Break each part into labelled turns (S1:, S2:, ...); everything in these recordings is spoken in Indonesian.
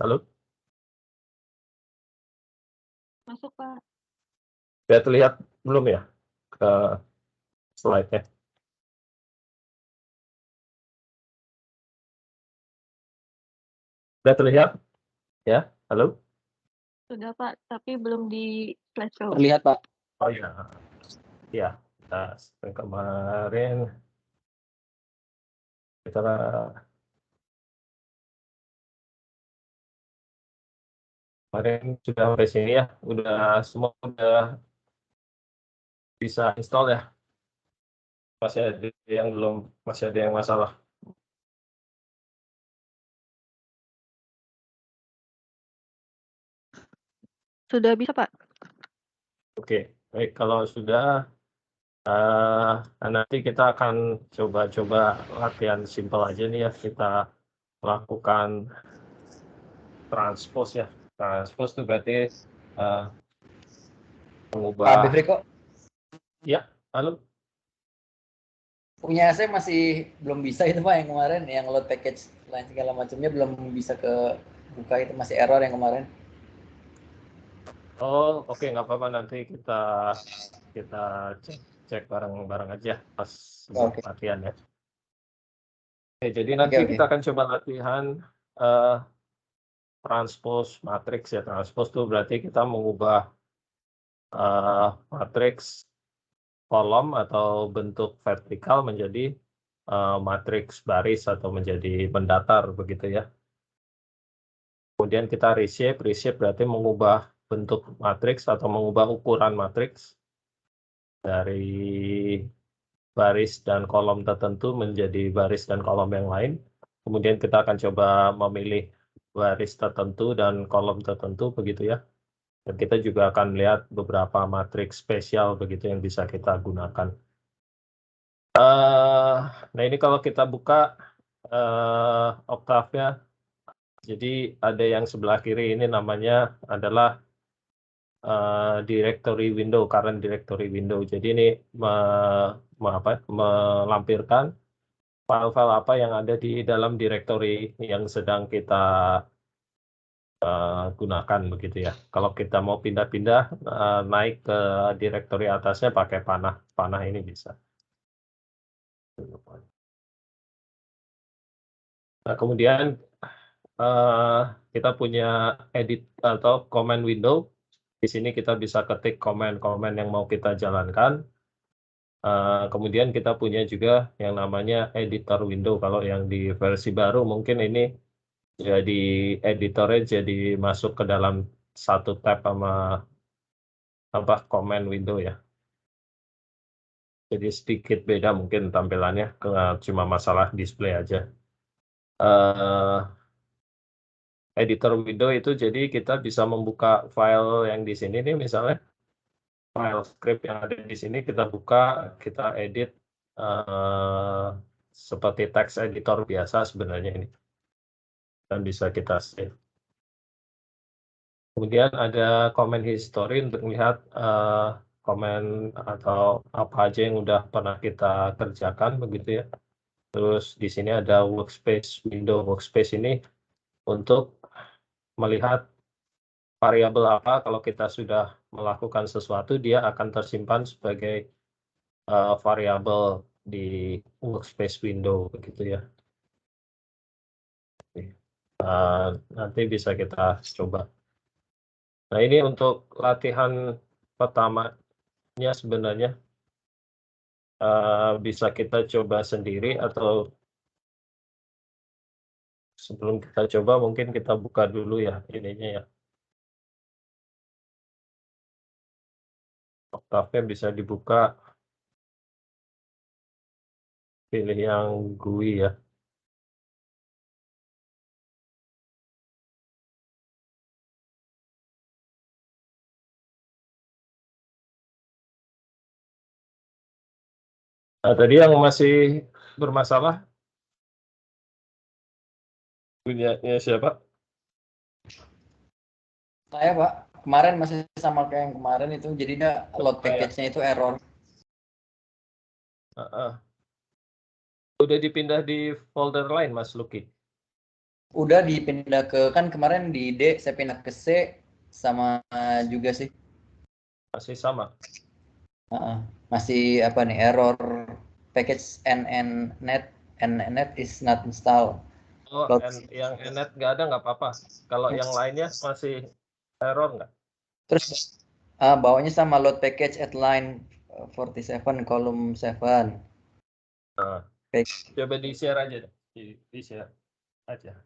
S1: halo?
S2: Masuk, Pak.
S1: Sudah terlihat belum ya, slide-nya? Sudah terlihat? Ya, halo?
S2: Sudah, Pak, tapi belum di slideshow.
S3: Terlihat, Pak.
S1: Oh iya. Ya, kemarin kita sudah sampai sini ya, semua udah bisa install ya. Masih ada yang masalah.
S2: Sudah bisa, Pak.
S1: Oke, baik, kalau sudah nanti kita akan coba latihan simpel aja nih ya. Kita lakukan transpose ya. Transpose itu berarti mengubah.
S3: Pak Bevriko,
S1: Ya, halo.
S3: punya saya masih belum bisa itu Pak, yang kemarin yang load package lain segala macamnya belum bisa ke buka, itu masih error yang kemarin.
S1: Oh, oke, nggak apa-apa, nanti kita cek bareng-bareng aja pas
S3: Oke.
S1: latihan ya. Oke, jadi nanti kita akan coba latihan transpose matrix ya. Transpose itu berarti kita mengubah matriks kolom atau bentuk vertikal menjadi matriks baris atau menjadi mendatar begitu ya. Kemudian kita reshape berarti mengubah bentuk matriks atau mengubah ukuran matriks dari baris dan kolom tertentu menjadi baris dan kolom yang lain. Kemudian kita akan coba memilih baris tertentu dan kolom tertentu begitu ya. Dan kita juga akan lihat beberapa matriks spesial begitu yang bisa kita gunakan. Nah, ini kalau kita buka Octave-nya, jadi ada yang sebelah kiri ini namanya adalah directory window, current directory window. Jadi ini melampirkan file-file apa yang ada di dalam directory yang sedang kita gunakan begitu ya. Kalau kita mau pindah-pindah naik ke directory atasnya pakai panah ini bisa. Nah, kemudian kita punya edit atau command window. Di sini kita bisa ketik komen-komen yang mau kita jalankan. Kemudian kita punya juga yang namanya editor window. Kalau yang di versi baru mungkin ini jadi editornya jadi masuk ke dalam satu tab sama command window ya. Jadi sedikit beda mungkin tampilannya, cuma masalah display aja. Editor window itu jadi kita bisa membuka file yang di sini nih, misalnya file script yang ada di sini kita buka, kita edit seperti text editor biasa sebenarnya ini, dan bisa kita save. Kemudian ada comment history untuk melihat komen atau apa aja yang udah pernah kita kerjakan begitu ya. Terus di sini ada workspace window. Workspace ini untuk melihat variabel apa kalau kita sudah melakukan sesuatu, dia akan tersimpan sebagai variabel di workspace window begitu ya. Nanti bisa kita coba. Nah, ini untuk latihan pertamanya sebenarnya bisa kita coba sendiri, atau sebelum kita coba mungkin kita buka dulu ya ininya ya. Octave bisa dibuka, pilih yang GUI ya. Nah, tadi yang masih bermasalah punyanya siapa?
S3: Saya Pak, kemarin masih sama kayak yang kemarin itu, jadinya load package-nya itu error.
S1: Udah dipindah di folder lain Mas Luki?
S3: Udah dipindah ke, kan kemarin di D saya pindah ke C sama juga sih.
S1: Masih sama.
S3: Masih apa nih, error package nnet is not installed.
S1: Oh, yang nnet nggak ada nggak apa-apa. Kalau yang lainnya masih error nggak?
S3: Terus bawahnya sama, load package at line 47 column 7.
S1: Nah, coba di-share aja deh. Di-share aja.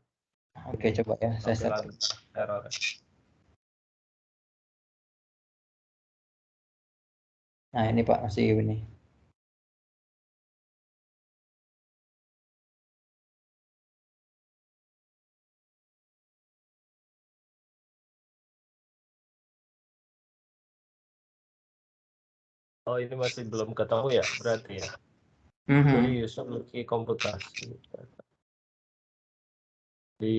S3: Oke, coba ya saya share.
S1: Tampilan error.
S3: Nah, ini Pak, masih ini.
S1: Oh, ini masih belum ketemu ya berarti ya. Jadi user looky komputasi. Di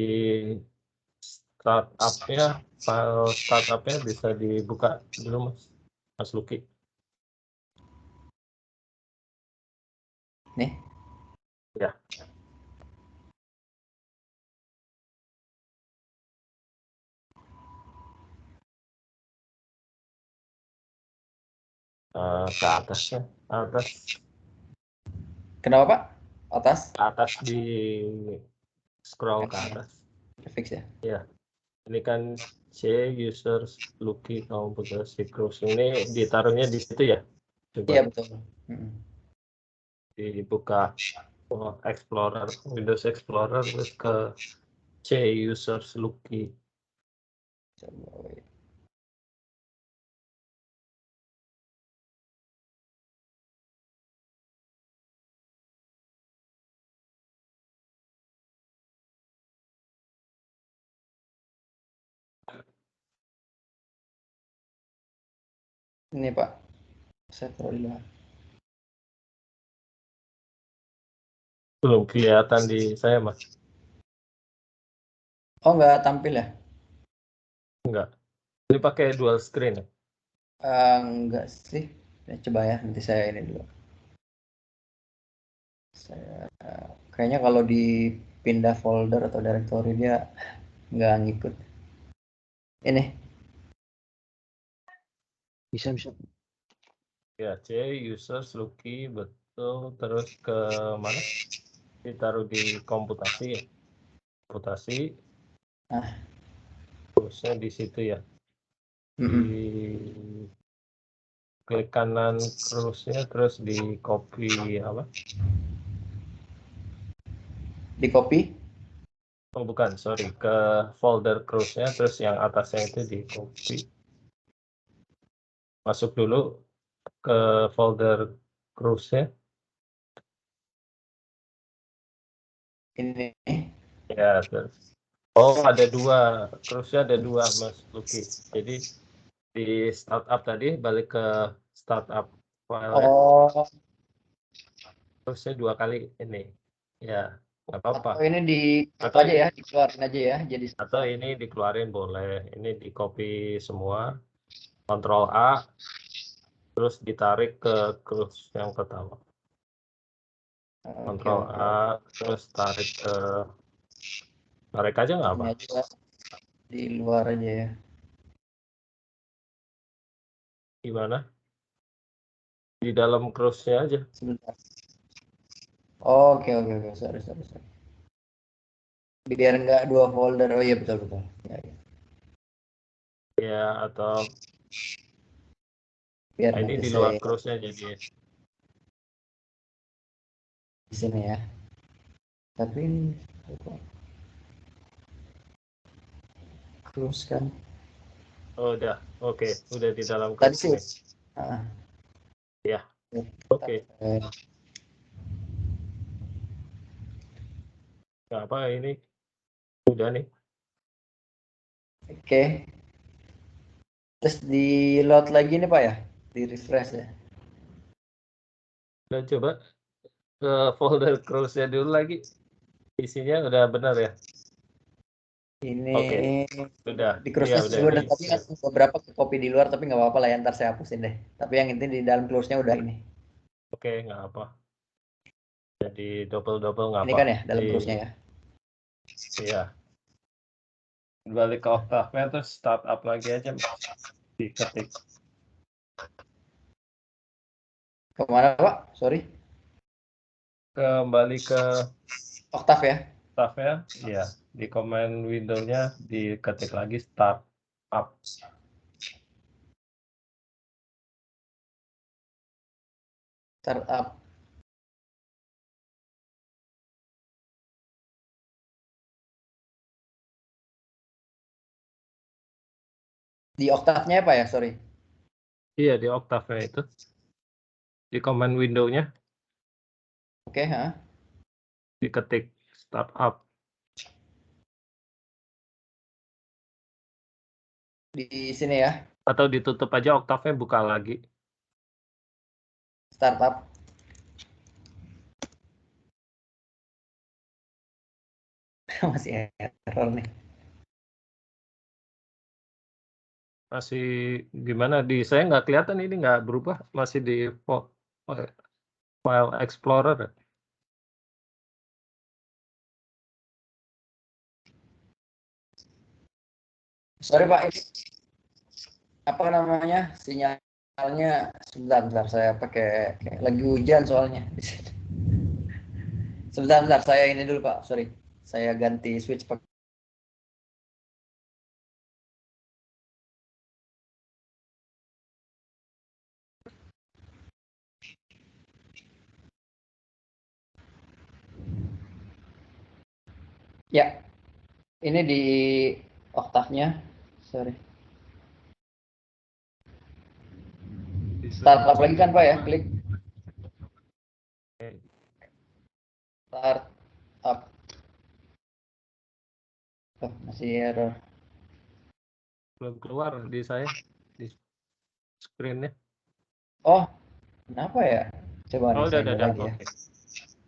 S1: startupnya, file startupnya bisa dibuka dulu Mas Luki.
S3: Nih.
S1: Ya. Ke atasnya, atas.
S3: Kenapa Pak? Atas?
S1: Ke atas di scroll ke atas.
S3: Fix ya.
S1: Ya. Ini kan C users looky komputasi cruise ini ditaruhnya di situ ya. Coba.
S3: Iya betul.
S1: Dibuka Explorer, Windows Explorer, terus ke C users looky.
S3: Coba. Ini Pak, saya taruh di luar.
S1: Belum kelihatan di saya Mas.
S3: Oh, nggak tampil ya?
S1: Enggak. Ini pakai dual screen ya?
S3: Enggak sih. Ya, coba ya, nanti saya ini dulu. Saya kayaknya kalau dipindah folder atau directory dia nggak ngikut. Ini. Bisa.
S1: Ya, C users looky betul, terus ke mana? Ditaruh di komputasi ya. Komputasi. Terusnya di situ ya. Di klik kanan terusnya, terus di copy apa?
S3: Di copy?
S1: Oh bukan, sorry, ke folder cruise-nya, terus yang atasnya itu di copy. Masuk dulu ke folder cruise-nya.
S3: Ini.
S1: Ya, terus. Oh, ada dua. Cruise-nya ada dua, Mas Luki. Jadi di startup tadi balik ke startup file ya.
S3: Oh.
S1: Cruise-nya dua kali ini. Ya, nggak apa-apa.
S3: Atau ini di
S1: Atau
S3: aja ya, dikeluarin aja ya. Jadi
S1: atau ini dikeluarin boleh. Ini di copy semua. Ctrl A. Terus ditarik ke cruise yang pertama. Ctrl A, terus tarik aja nggak apa?
S3: Ini aja di luar aja ya.
S1: Gimana? Di dalam cruise-nya aja.
S3: Sebentar. Oke. Sorry. Biar nggak dua folder. Oh iya betul. Ya.
S1: Ya, atau
S3: Biar
S1: ini
S3: nanti
S1: di
S3: saya
S1: luar cruise-nya jadi.
S3: di sini ya. Tapi ini close kan.
S1: Oh, udah. Oke, udah di dalam
S3: Tadi
S1: cruise
S3: sih.
S1: Ya. Oke. Nggak apa ini. Udah nih.
S3: Oke. Terus di load lagi nih Pak ya? Di refresh ya.
S1: Udah coba ke folder cruise-nya dulu lagi. Isinya udah benar ya?
S3: Ini
S1: Udah.
S3: di close-nya udah tapi kan beberapa copy di luar tapi nggak apa-apa lah ya, ntar saya hapusin deh. Tapi yang inti di dalam close-nya udah ini.
S1: Oke, nggak apa. Jadi double nggak apa.
S3: Ini kan ya dalam close-nya ya.
S1: Iya. Balik ke oktavnya terus startup lagi aja, Mas. Diketik.
S3: Kemana Pak? Sorry.
S1: Kembali ke
S3: Oktav ya.
S1: oktavnya, iya. Di command window-nya diketik lagi startup.
S3: Startup. Di oktavnya apa ya? Sorry.
S1: Iya, di oktavnya itu. Di command window-nya
S3: Oke, ha.
S1: diketik startup.
S3: Di sini ya.
S1: Atau ditutup aja oktavnya, buka lagi.
S3: Startup. Masih error nih.
S1: Masih gimana? Di saya nggak kelihatan, ini nggak berubah. Masih di file explorer.
S3: Sorry Pak, ini apa namanya sinyalnya sebentar saya pakai lagi hujan soalnya. Sebentar saya ini dulu Pak, sorry. Saya ganti switch Pak. Ya, ini di oktavnya, sorry. Startup lagi kan Pak ya, klik start up. Oh, masih error.
S1: Belum keluar di saya, di screen-nya.
S3: Oh, kenapa ya? Coba nih
S1: Oh,
S3: saya
S1: udah.
S3: lagi ya.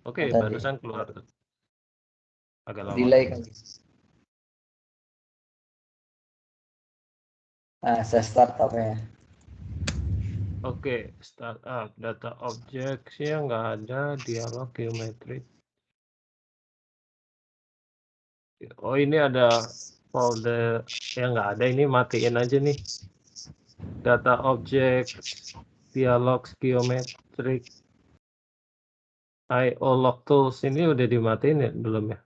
S1: Oke,
S3: Oh, tadi.
S1: barusan keluar tuh. Agak lama.
S3: Delay kali. Nah, saya startup ya.
S1: Oke, startup data objects-nya nggak ada, dialog geometrik. Oh, ini ada folder yang nggak ada, ini matiin aja nih. Data object, dialog geometrik, IO log tools ini udah dimatiin ya belum ya?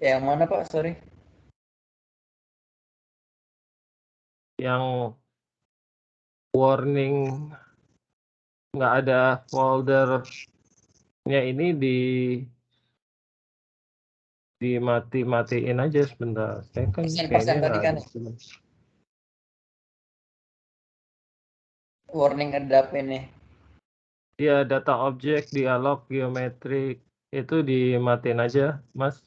S3: Yang mana Pak? Sorry.
S1: Yang warning nggak ada foldernya ini dimati-matiin aja sebentar. Saya kan kayaknya
S3: tadi
S1: nggak
S3: kan
S1: ada.
S3: warning adapt ini.
S1: Iya, data objek, dialog, geometrik itu dimatiin aja, Mas.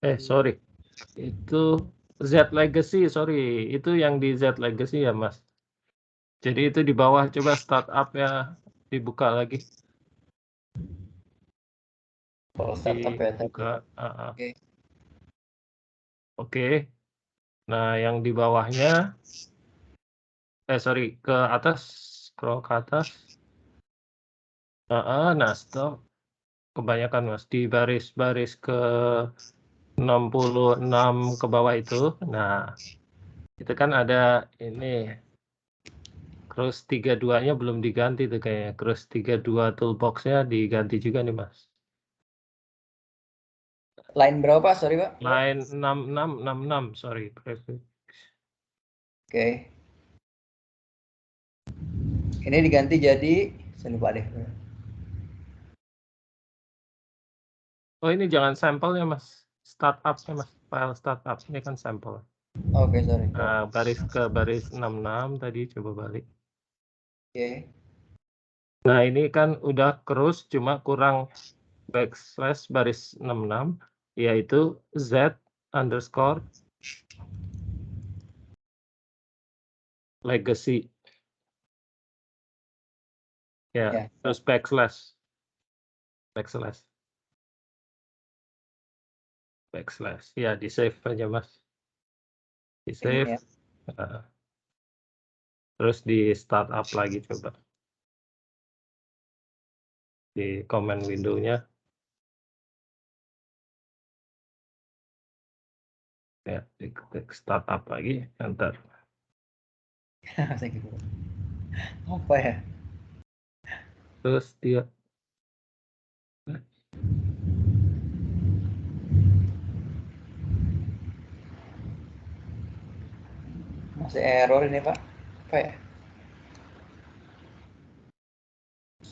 S1: Sorry, itu Z Legacy, sorry, itu yang di Z Legacy ya, Mas. Jadi itu di bawah, coba startup-nya dibuka lagi.
S3: Oh, startup ya tadi.
S1: Dibuka.
S3: Oke.
S1: Oke. Nah, yang di bawahnya, sorry, ke atas, scroll ke atas. Nah, stop. Kebanyakan, Mas, di baris-baris ke 66 ke bawah itu. Nah, itu kan ada ini Cruise 32-nya belum diganti tuh kayaknya. Cruise 32 toolbox-nya diganti juga nih, Mas.
S3: Line berapa, sorry Pak?
S1: Line 66, sorry.
S3: Oke. Ini diganti jadi, saya lupa deh.
S1: Oh, ini jangan sampelnya, Mas. Startup-nya, Mas. File startup. Ini kan sampel.
S3: Oke, sorry.
S1: Nah, baris ke baris 66 tadi, coba balik.
S3: Oke.
S1: Nah, ini kan udah cruise, cuma kurang backslash baris 66, yaitu Z underscore legacy. Ya, terus backslash. Ya, di save aja, Mas. Di save.
S3: Ya.
S1: Terus di startup lagi coba. Di command window-nya. Ya, diketik startup lagi, enter.
S3: Apa ya?
S1: Terus dia
S3: Masih error ini Pak. Apa ya?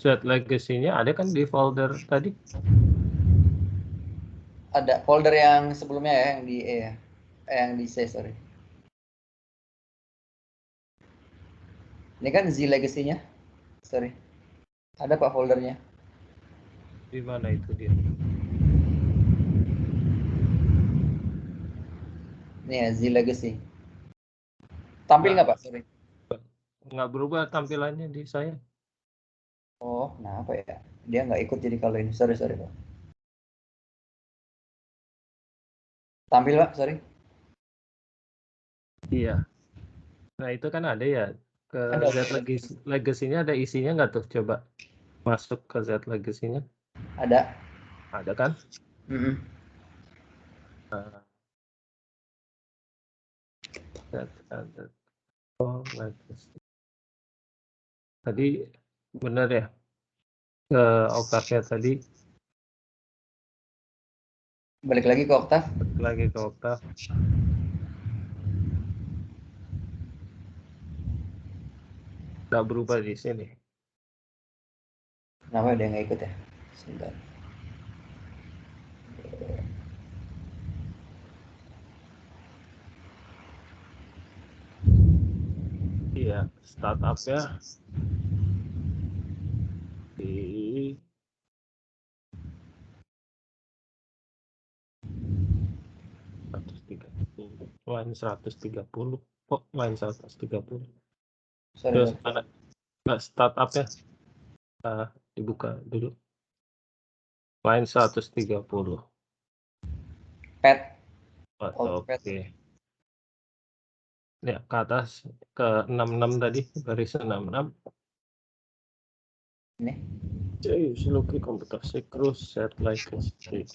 S1: set legacy-nya ada kan di folder tadi?
S3: Ada folder yang sebelumnya ya, yang di E ya. Yang di C, sorry. Ini kan Z legacy-nya. Sorry. Ada Pak foldernya.
S1: Di mana itu dia?
S3: Ini ya, Z legacy. Tampil nggak Pak? Sorry.
S1: Nggak berubah tampilannya di saya.
S3: Oh, nah apa ya? Dia nggak ikut jadi kalau ini. Sorry Pak. Tampil Pak, sorry.
S1: Iya. Nah itu kan ada ya. Ke
S3: Ada.
S1: Z legacy-nya ada isinya nggak tuh? Coba masuk ke Z legacy-nya.
S3: Ada.
S1: Ada kan? Oh, legacy. Tadi benar ya? Ke Octave tadi.
S3: Balik lagi ke Octave.
S1: Balik lagi ke Octave. Nggak berubah di sini.
S3: Kenapa dia nggak ikut ya? Sebentar.
S1: Iya, startup-nya di line 130. Kok line 130?
S3: Sorry.
S1: Terus mana? Nggak startup-nya. Dibuka dulu. Line 130.
S3: Pet.
S1: Oke. Ya, ke atas ke 66 tadi, baris 66.
S3: Ini.
S1: Jadi, looking komputer sikrus set legacy.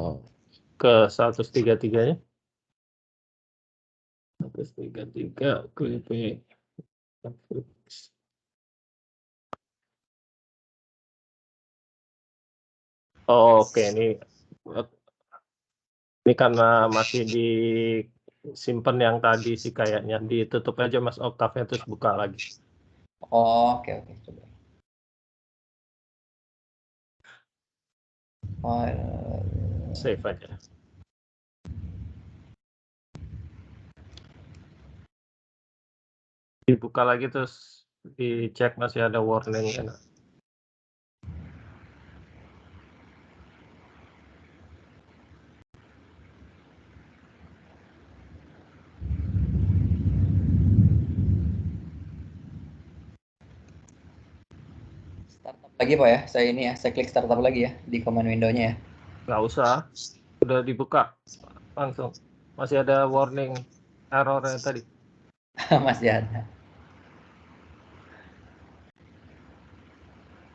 S1: Oh, ke 133-nya. 133 klik oke, ini karena masih disimpan yang tadi sih kayaknya. Ditutup aja Mas Octave-nya terus buka lagi.
S3: Oh, oke. Coba.
S1: Save aja. Dibuka lagi terus dicek masih ada warning kan.
S3: Startup lagi Pak ya. Saya klik startup lagi ya di command window-nya ya.
S1: Nggak usah, udah dibuka langsung. Masih ada warning errornya tadi.
S3: Masih ada.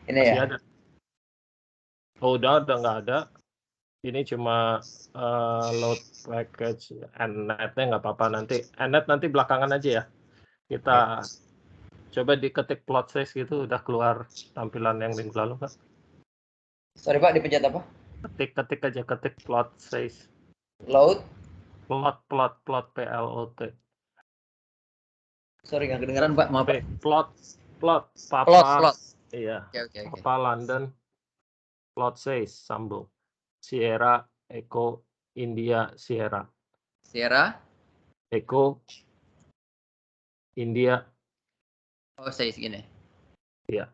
S3: Ini
S1: Masih
S3: ya.
S1: ada. Oh, udah nggak ada. Ini cuma load package Nnet-nya nggak apa-apa nanti. Nnet nanti belakangan aja ya. Kita coba diketik plot size gitu udah keluar tampilan yang minggu lalu Pak.
S3: Sorry Pak, dipencet apa?
S1: Ketik aja plot size.
S3: Load.
S1: Plot PLOT.
S3: Sorry nggak kedengeran Pak, maaf Pak.
S1: Plot Papa.
S3: Plot.
S1: Iya.
S3: Oke.
S1: Papa London. Plot size sambung. Sierra Echo India Sierra. Echo India.
S3: Oh, size gini.
S1: Iya.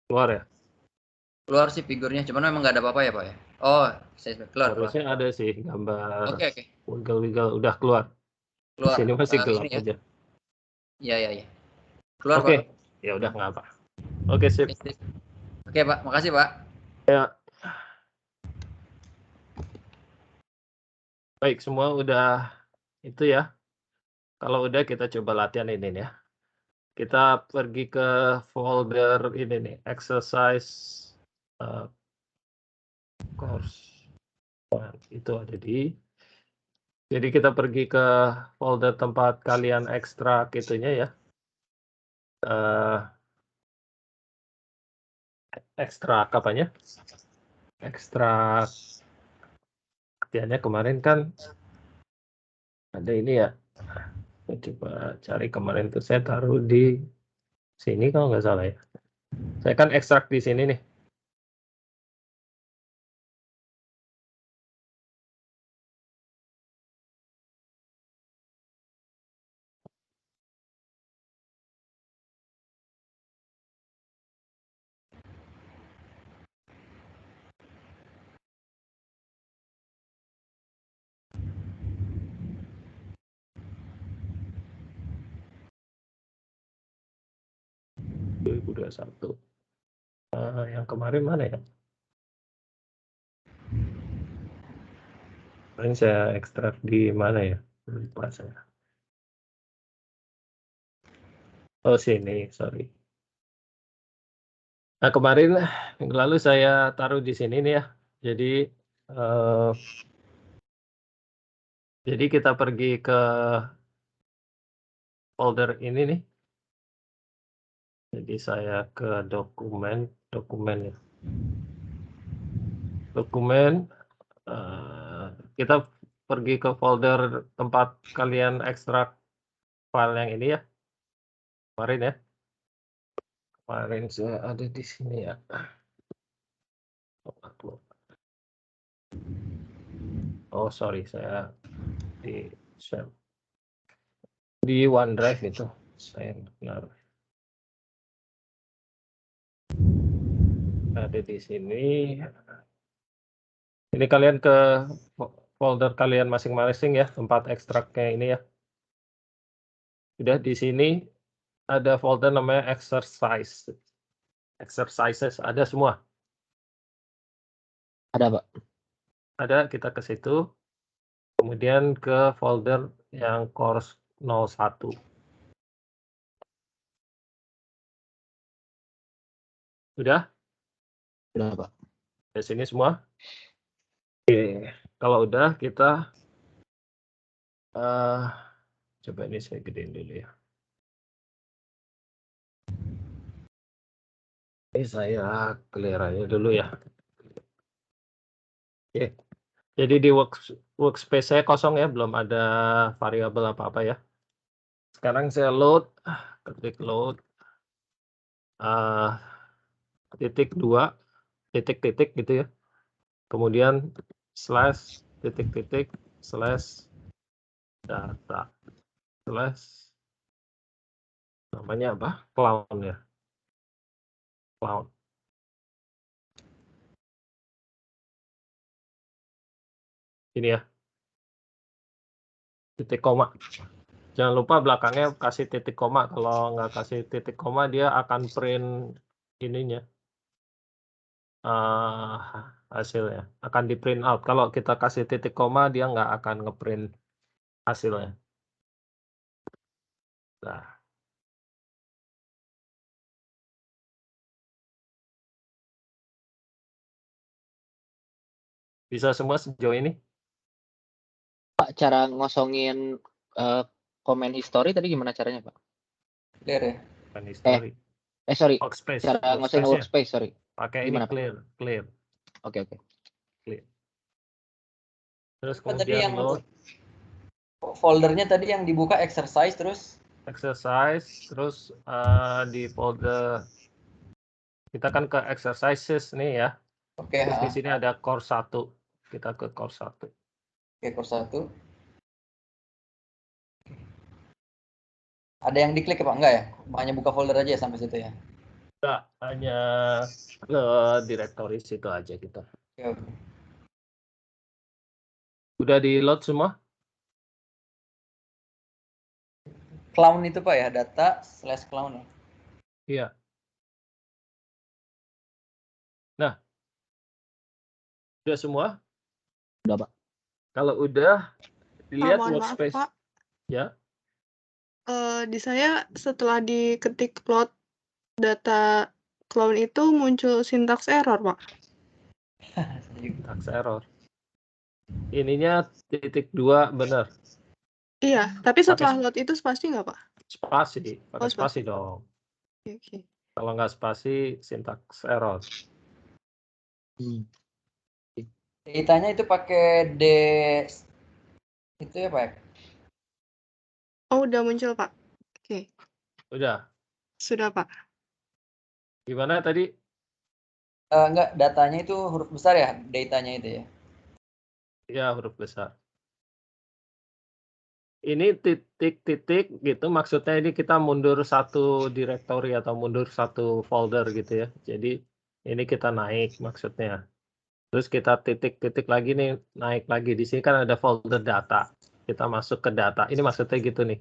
S1: Keluar ya?
S3: Keluar sih figurnya, cuman memang nggak ada apa-apa ya Pak ya. Oh, size keluar.
S1: Harusnya ada sih gambar.
S3: Oke.
S1: Wiggle udah keluar. Di sini masih gelap
S3: ya.
S1: aja.
S3: Iya. Keluar
S1: Oke.
S3: Pak.
S1: Ya udah nggak apa. Oke, sip.
S3: Oke Pak, makasih Pak.
S1: Ya. Baik, semua udah itu ya. Kalau udah kita coba latihan ini nih ya. Kita pergi ke folder ini nih, exercise course. Nah, itu ada jadi kita pergi ke folder tempat kalian ekstrak itunya ya. Ekstrak apanya? Ekstrak latihannya kemarin kan ada ini ya. Saya coba cari kemarin tuh saya taruh di sini kalau nggak salah ya. Saya kan ekstrak di sini nih. Yang kemarin mana ya? Kemarin saya ekstrak di mana ya? Lupa saya. Oh sini, sorry. Nah kemarin minggu lalu saya taruh di sini nih ya. Jadi kita pergi ke folder ini nih. Jadi saya ke dokumen ya. Dokumen, kita pergi ke folder tempat kalian ekstrak file yang ini ya. Kemarin ya. Kemarin saya ada di sini ya. Oh sorry, saya di OneDrive itu. Saya benar. Ada di sini. Ini kalian ke folder kalian masing-masing ya, tempat ekstraknya ini ya. Udah di sini ada folder namanya exercises, ada semua.
S4: Ada, Pak.
S1: Ada, kita ke situ. Kemudian ke folder yang course 01. Udah?
S4: Udah, Pak.
S1: Di sini semua. Oke, kalau udah kita coba ini saya gedein dulu ya. Ini saya clear aja dulu ya. Oke. Jadi di workspace saya kosong ya, belum ada variabel apa-apa ya. Sekarang saya load, ketik load, _, titik-titik gitu ya. Kemudian /, titik-titik, /data, namanya apa? Cloud ya. Cloud. Ini ya. Titik koma. Jangan lupa belakangnya kasih titik koma. Kalau nggak kasih titik koma, dia akan print ininya. Hasilnya. Akan di print out. Kalau kita kasih titik koma, dia nggak akan ngeprint hasilnya. Nah. Bisa semua sejauh ini?
S4: Pak, cara ngosongin komen history tadi gimana caranya, Pak?
S3: Clear ya?
S1: Bukan history.
S4: Sorry.
S1: Workspace.
S4: Cara ngosongin workspace, sorry.
S1: Pakai ini
S4: Gimana, Pak?
S1: clear.
S4: Oke.
S1: Clear. Terus
S3: Apa tadi
S1: kemudian
S3: yang
S1: load.
S3: Foldernya tadi yang dibuka exercise terus?
S1: Exercise, terus di folder kita kan ke exercises nih ya.
S3: Oke.
S1: Terus di sini ada course 1. Kita ke course 1.
S3: Oke, course 1. Ada yang diklik apa enggak ya? Hanya buka folder aja ya sampai situ ya?
S1: Enggak, hanya ke directory situ aja kita.
S3: Oke.
S1: Udah di load semua?
S3: Clown itu Pak ya, data/clown ya?
S1: Iya. Nah, udah semua?
S4: Udah, Pak.
S1: Kalau udah, dilihat
S2: mohon maaf,
S1: workspace.
S2: Pak.
S1: Ya.
S5: Di saya setelah diketik load data clone itu muncul syntax error, Pak.
S1: Syntax error. Ininya -2 benar.
S5: Iya, tapi
S1: Pakai
S5: setelah load itu spasi nggak, Pak?
S1: spasi, pakai
S5: Oh, spasi.
S1: spasi dong.
S5: Oke.
S1: Kalau nggak spasi, syntax error.
S3: Datanya itu pakai D itu ya Pak?
S5: Oh, udah muncul, Pak. Oke.
S1: Udah.
S5: Sudah, Pak.
S1: Gimana tadi?
S3: Enggak, datanya itu huruf besar ya, datanya itu ya.
S1: Ya, huruf besar. Ini titik-titik gitu, maksudnya ini kita mundur satu directory atau mundur satu folder gitu ya. Jadi ini kita naik maksudnya. Terus kita titik-titik lagi nih, naik lagi. Di sini kan ada folder data. Kita masuk ke data. Ini maksudnya gitu nih.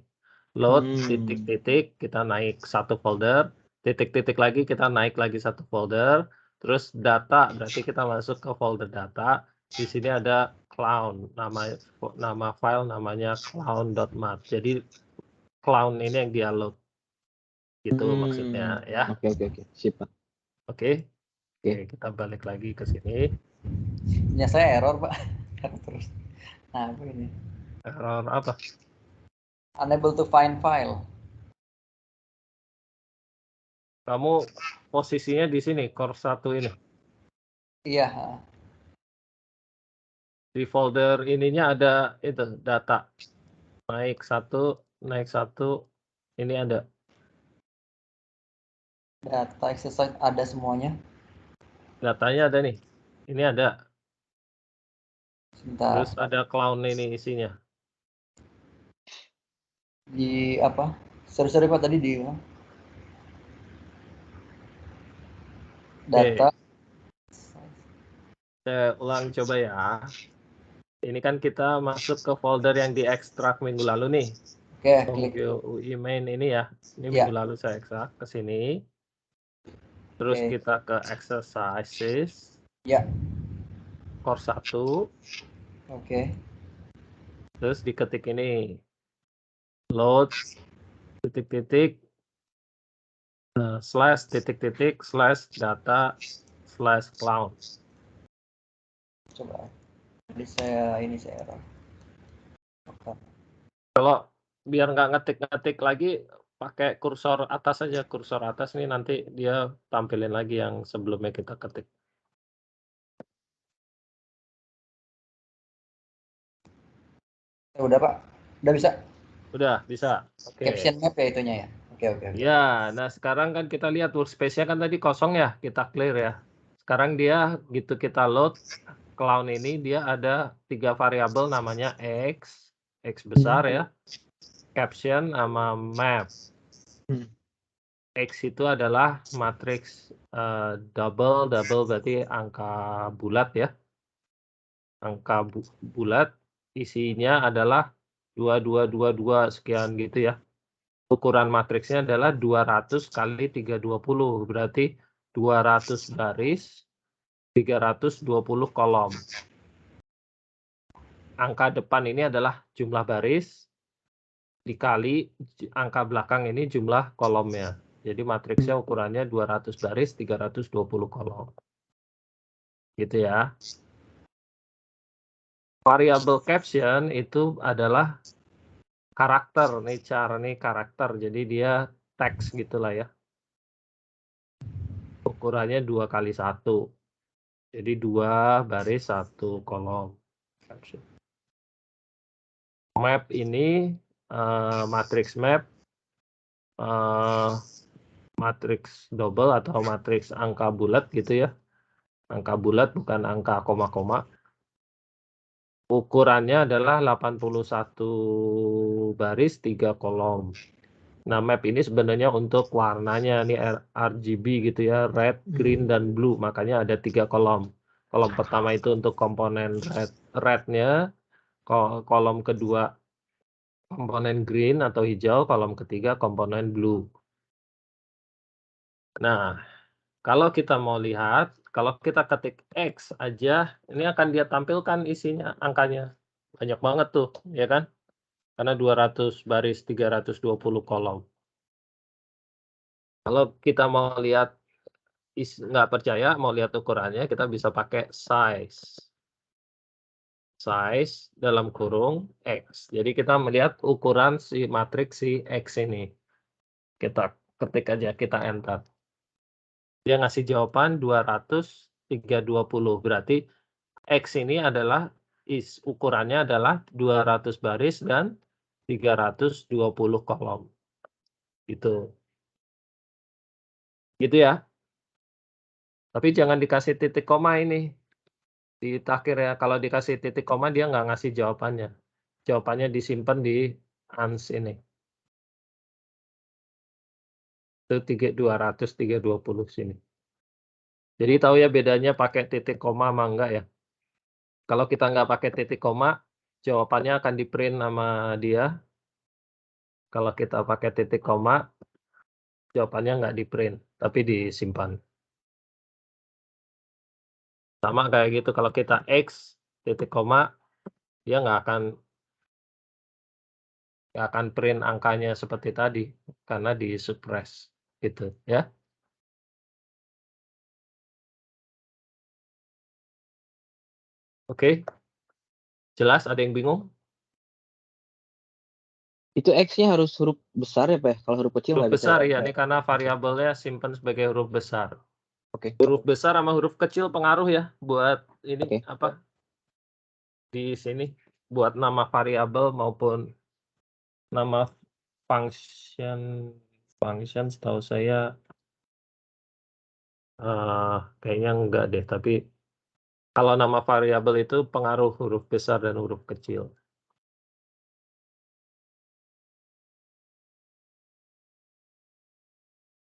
S1: Load titik-titik, kita naik satu folder. Titik-titik lagi, kita naik lagi satu folder. Terus data, berarti kita masuk ke folder data. Di sini ada clown, nama file namanya clown.mat. Jadi clown ini yang dia load. Gitu maksudnya ya.
S4: Oke. Sip, Pak.
S1: Oke, kita balik lagi ke sini.
S3: Punya saya error Pak. Terus. Nah, apa ini?
S1: Error apa?
S3: Unable to find file.
S1: Kamu posisinya di sini, core 1 ini.
S3: Iya.
S1: Di folder ininya ada itu, data. Naik satu, ini ada.
S3: Data exercise ada semuanya.
S1: Datanya ada nih. Ini ada.
S3: Sebentar.
S1: Terus ada clown ini isinya.
S3: Di apa? Sorry Pak, tadi di data.
S1: Saya ulang coba ya. Ini kan kita masuk ke folder yang diekstrak minggu lalu nih.
S3: Oke, klik.
S1: UI main ini ya. Ini minggu lalu saya ekstrak ke sini. Terus kita ke exercises.
S3: Ya.
S1: Core 1.
S3: Oke.
S1: Terus diketik ini. Load titik-titik slash titik-titik slash data slash cloud.
S3: Coba. Jadi saya error.
S1: Kalau biar nggak ngetik-ngetik lagi, pakai kursor atas aja. Kursor atas nih nanti dia tampilin lagi yang sebelumnya kita ketik.
S3: Udah Pak? Udah bisa?
S1: Udah, bisa. Oke.
S3: Caption map ya itunya ya? Oke.
S1: Ya, nah sekarang kan kita lihat workspace-nya kan tadi kosong ya, kita clear ya. Sekarang dia gitu kita load clown ini, dia ada 3 variabel namanya X besar ya, caption sama map. X itu adalah matriks double berarti angka bulat ya. Angka bulat isinya adalah 2222 sekian gitu ya. Ukuran matriksnya adalah 200 kali 320, berarti 200 baris, 320 kolom. Angka depan ini adalah jumlah baris, dikali angka belakang ini jumlah kolomnya. Jadi matriksnya ukurannya 200 baris, 320 kolom. Gitu ya. Variabel caption itu adalah karakter, nih cara nih karakter. Jadi dia teks gitulah ya. Ukurannya 2 kali 1. Jadi 2 baris 1 kolom. Map ini matriks map, matriks double atau matriks angka bulat gitu ya. Angka bulat bukan angka koma-koma. Ukurannya adalah 81 baris 3 kolom. Nah, map ini sebenarnya untuk warnanya nih RGB gitu ya, red, green, dan blue. Makanya ada 3 kolom. Kolom pertama itu untuk komponen red-nya, kolom kedua komponen green atau hijau, kolom ketiga komponen blue. Nah, kalau kita mau lihat, kalau kita ketik X aja, ini akan dia tampilkan isinya, angkanya. Banyak banget tuh, ya kan? karena 200 baris 320 kolom. Kalau kita mau lihat nggak percaya mau lihat ukurannya, kita bisa pakai size dalam kurung X. Jadi kita melihat ukuran si matriks si X ini. Kita ketik aja, kita enter. Dia ngasih jawaban 200 320. Berarti X ini adalah ukurannya adalah 200 baris dan 320 kolom. Gitu. Gitu ya. Tapi jangan dikasih titik koma ini. Di akhir ya, kalau dikasih titik koma dia nggak ngasih jawabannya. Jawabannya disimpan di ans ini. Itu 200 320 sini. Jadi tahu ya bedanya pakai titik koma sama enggak ya. Kalau kita nggak pakai titik koma, jawabannya akan di-print sama dia. Kalau kita pakai titik koma, jawabannya nggak di-print, tapi disimpan. Sama kayak gitu, kalau kita X, titik koma, dia nggak akan print angkanya seperti tadi, karena di-suppress, gitu ya. Oke, jelas? Ada yang bingung?
S4: Itu X-nya harus huruf besar ya, Pak ya? Kalau huruf kecil
S1: Huruf
S4: nggak bisa.
S1: besar ya, ini karena variabelnya simpan sebagai huruf besar.
S4: Oke.
S1: Huruf besar sama huruf kecil pengaruh ya buat ini
S4: Oke.
S1: apa di sini buat nama variabel maupun nama function setahu saya kayaknya enggak deh, tapi kalau nama variabel itu pengaruh huruf besar dan huruf kecil.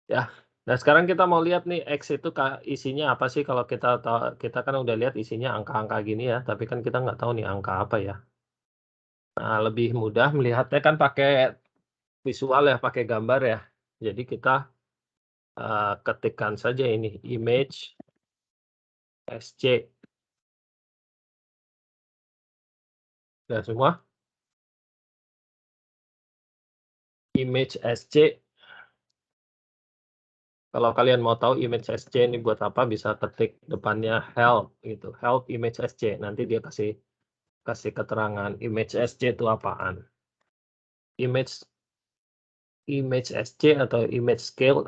S1: Ya. Nah, sekarang kita mau lihat nih X itu isinya apa sih. Kalau kita kan udah lihat isinya angka-angka gini ya, tapi kan kita nggak tahu nih angka apa ya. Nah, lebih mudah melihatnya kan pakai visual ya, pakai gambar ya. Jadi kita ketikkan saja ini image SC. Sudah semua? Image SC. Kalau kalian mau tahu image SC ini buat apa, bisa ketik depannya help gitu. Help image SC. Nanti dia kasih keterangan image SC itu apaan. Image SC atau image scale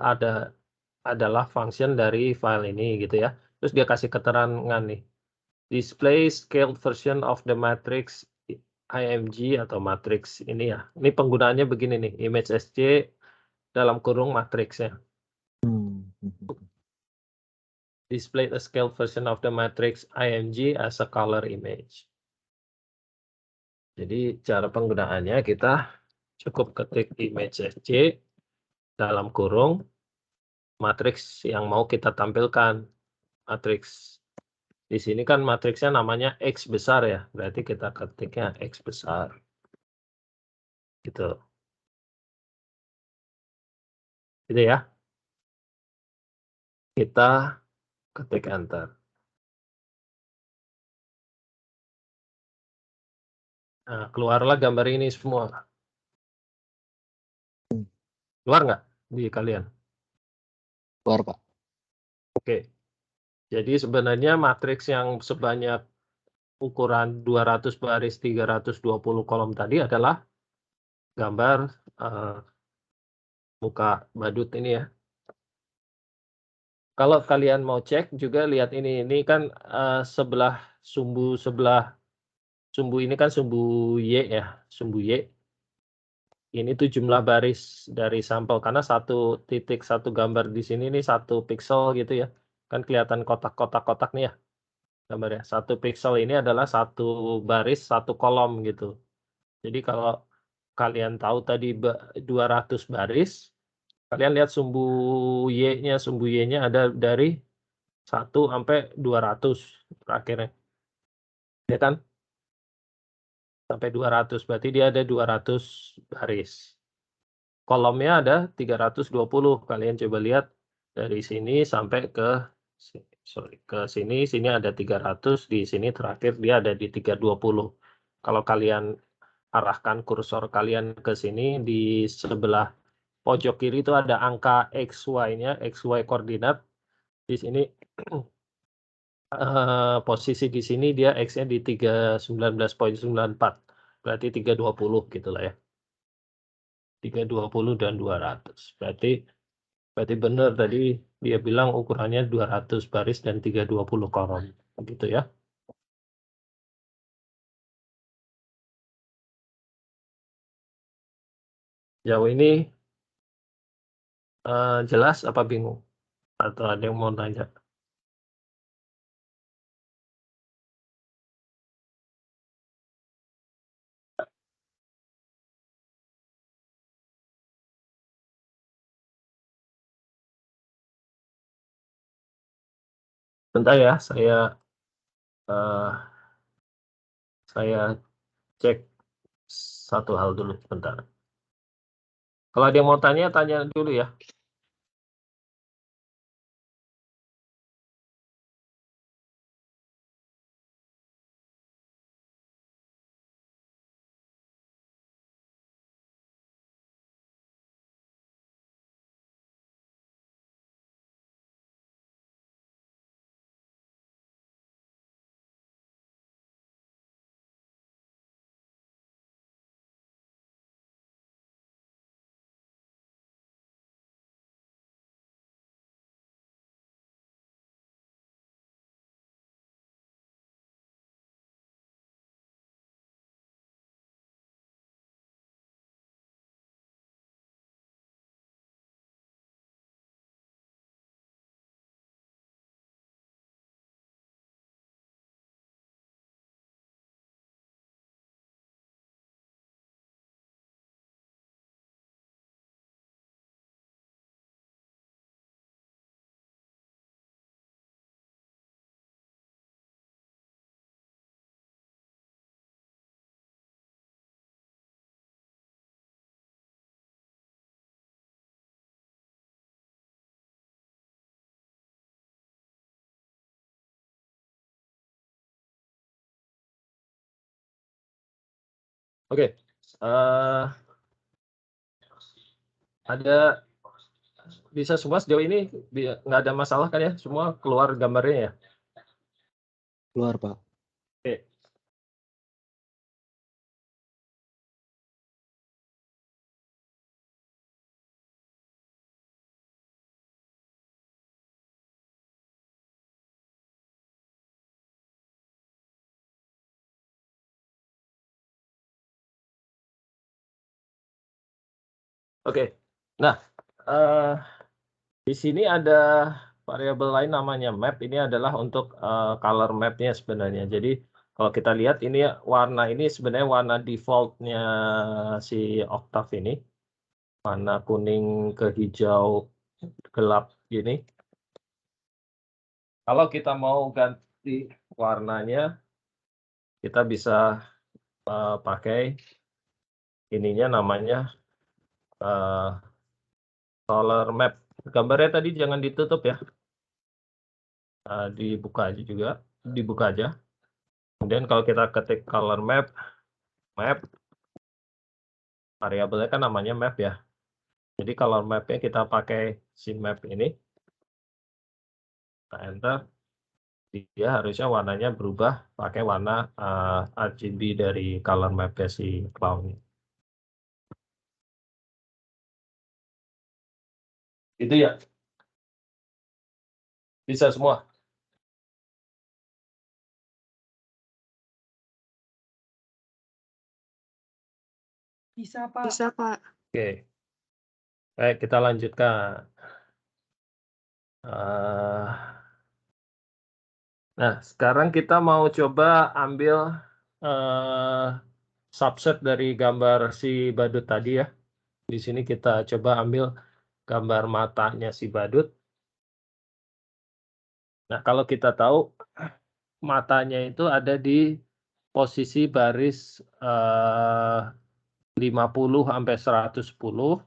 S1: adalah function dari file ini gitu ya. Terus dia kasih keterangan nih. Display scaled version of the matrix IMG atau matrix ini ya. Ini penggunaannya begini nih, image SC dalam kurung matriksnya. Display a scaled version of the matrix IMG as a color image. Jadi cara penggunaannya kita cukup ketik image SC dalam kurung matriks yang mau kita tampilkan. Matriks di sini kan matriksnya namanya X besar ya, berarti kita ketiknya X besar. Gitu. Gitu ya. Kita ketik enter. Nah, keluarlah gambar ini semua. Keluar nggak di kalian?
S4: Keluar, Pak.
S1: Oke. Jadi sebenarnya matriks yang sebanyak ukuran 200 baris 320 kolom tadi adalah gambar muka badut ini ya. Kalau kalian mau cek juga lihat ini kan sumbu ini kan sumbu Y ya, sumbu Y. Ini tuh jumlah baris dari sampel karena satu gambar di sini nih 1 pixel gitu ya. Kan kelihatan kotak-kotak nih ya. Gambarnya. 1 pixel ini adalah 1 baris 1 kolom gitu. Jadi kalau kalian tahu tadi 200 baris, kalian lihat sumbu Y-nya ada dari 1 sampai 200 terakhirnya. Ya kan? Sampai 200, berarti dia ada 200 baris. Kolomnya ada 320, kalian coba lihat dari sini sampai ke sini ada 300, di sini terakhir dia ada di 320. Kalau kalian arahkan kursor kalian ke sini, di sebelah pojok kiri itu ada angka XY-nya, XY koordinat. Di sini posisi di sini dia X-nya di 319.94. Berarti 320 gitulah ya. 320 dan 200. Berarti benar tadi dia bilang ukurannya 200 baris dan 320 kolom. Begitu ya. Jauh ini jelas apa bingung? Atau ada yang mau tanya? Bentar ya, saya cek satu hal dulu, bentar. Kalau ada yang mau tanya, tanya dulu ya. Oke, ada bisa semua sejauh ini nggak ada masalah kan ya? Semua keluar gambarnya ya?
S4: Keluar, Pak.
S1: Oke. Oke. Nah, di sini ada variabel lain namanya map. Ini adalah untuk color map-nya sebenarnya. Jadi kalau kita lihat ini warna ini sebenarnya warna default-nya si Octave ini. Warna kuning ke hijau gelap gini. Kalau kita mau ganti warnanya, kita bisa pakai ininya namanya color map. Gambarnya tadi jangan ditutup ya. Dibuka aja juga, dibuka aja. Kemudian kalau kita ketik color map, variabelnya kan namanya map ya. Jadi color map-nya kita pakai si map ini. Kita enter. Dia harusnya warnanya berubah pakai warna RGB dari color map-nya si cloud. Itu ya. Bisa semua.
S6: Bisa, Pak.
S5: Bisa, Pak.
S1: Oke. Baik, kita lanjutkan. Nah, sekarang kita mau coba ambil subset dari gambar si badut tadi ya. Di sini kita coba ambil gambar matanya si badut. Nah, kalau kita tahu matanya itu ada di posisi baris 50 sampai 110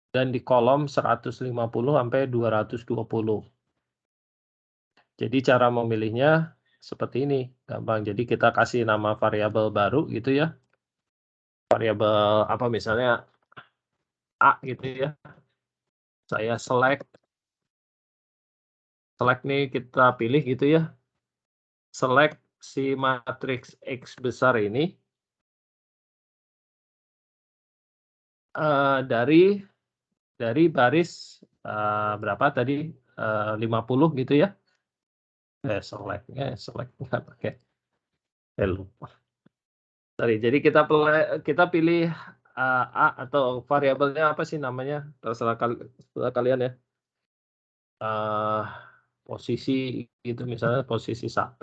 S1: dan di kolom 150 sampai 220. Jadi cara memilihnya seperti ini, gampang. Jadi kita kasih nama variabel baru gitu ya. variabel apa misalnya A gitu ya. Saya select nih kita pilih gitu ya. Select si matriks X besar ini dari baris berapa tadi 50 gitu ya. Select nggak pakai. Lupa. Sorry, jadi kita pilih A atau variabelnya apa sih namanya? Terserah kalian ya. Posisi gitu misalnya posisi 1.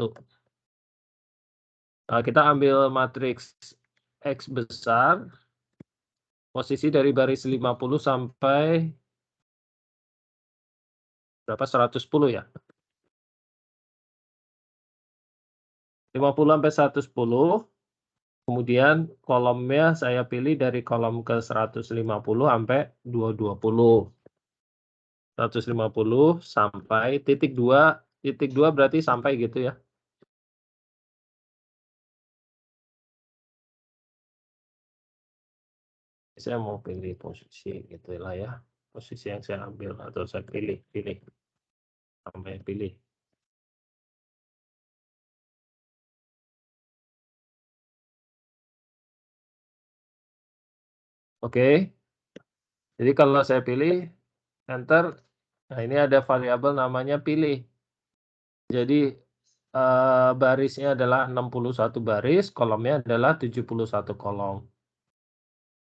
S1: Kita ambil matriks X besar, posisi dari baris 50 sampai berapa? 110 ya? 50 sampai 110. Kemudian kolomnya saya pilih dari kolom ke 150 sampai 220. 150 sampai titik 2 berarti sampai gitu ya. Saya mau pilih posisi gitu lah ya. Posisi yang saya ambil atau saya pilih. Sampai pilih. Oke. Jadi kalau saya pilih enter, nah ini ada variabel namanya pilih. Jadi barisnya adalah 61 baris, kolomnya adalah 71 kolom.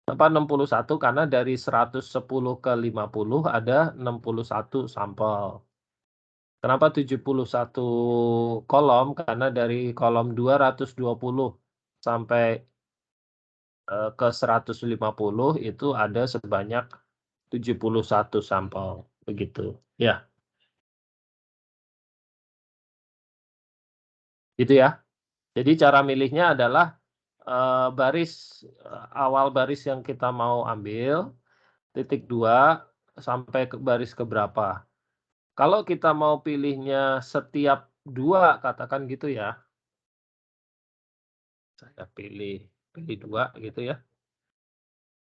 S1: Kenapa 61? Karena dari 110 ke 50 ada 61 sampel. Kenapa 71 kolom? Karena dari kolom 220 sampai ke 150 itu ada sebanyak 71 sampel. Begitu. Ya. Gitu ya. Jadi cara milihnya adalah awal baris yang kita mau ambil, titik 2 sampai ke baris keberapa. Kalau kita mau pilihnya setiap 2, katakan gitu ya. Saya pilih 2 gitu ya.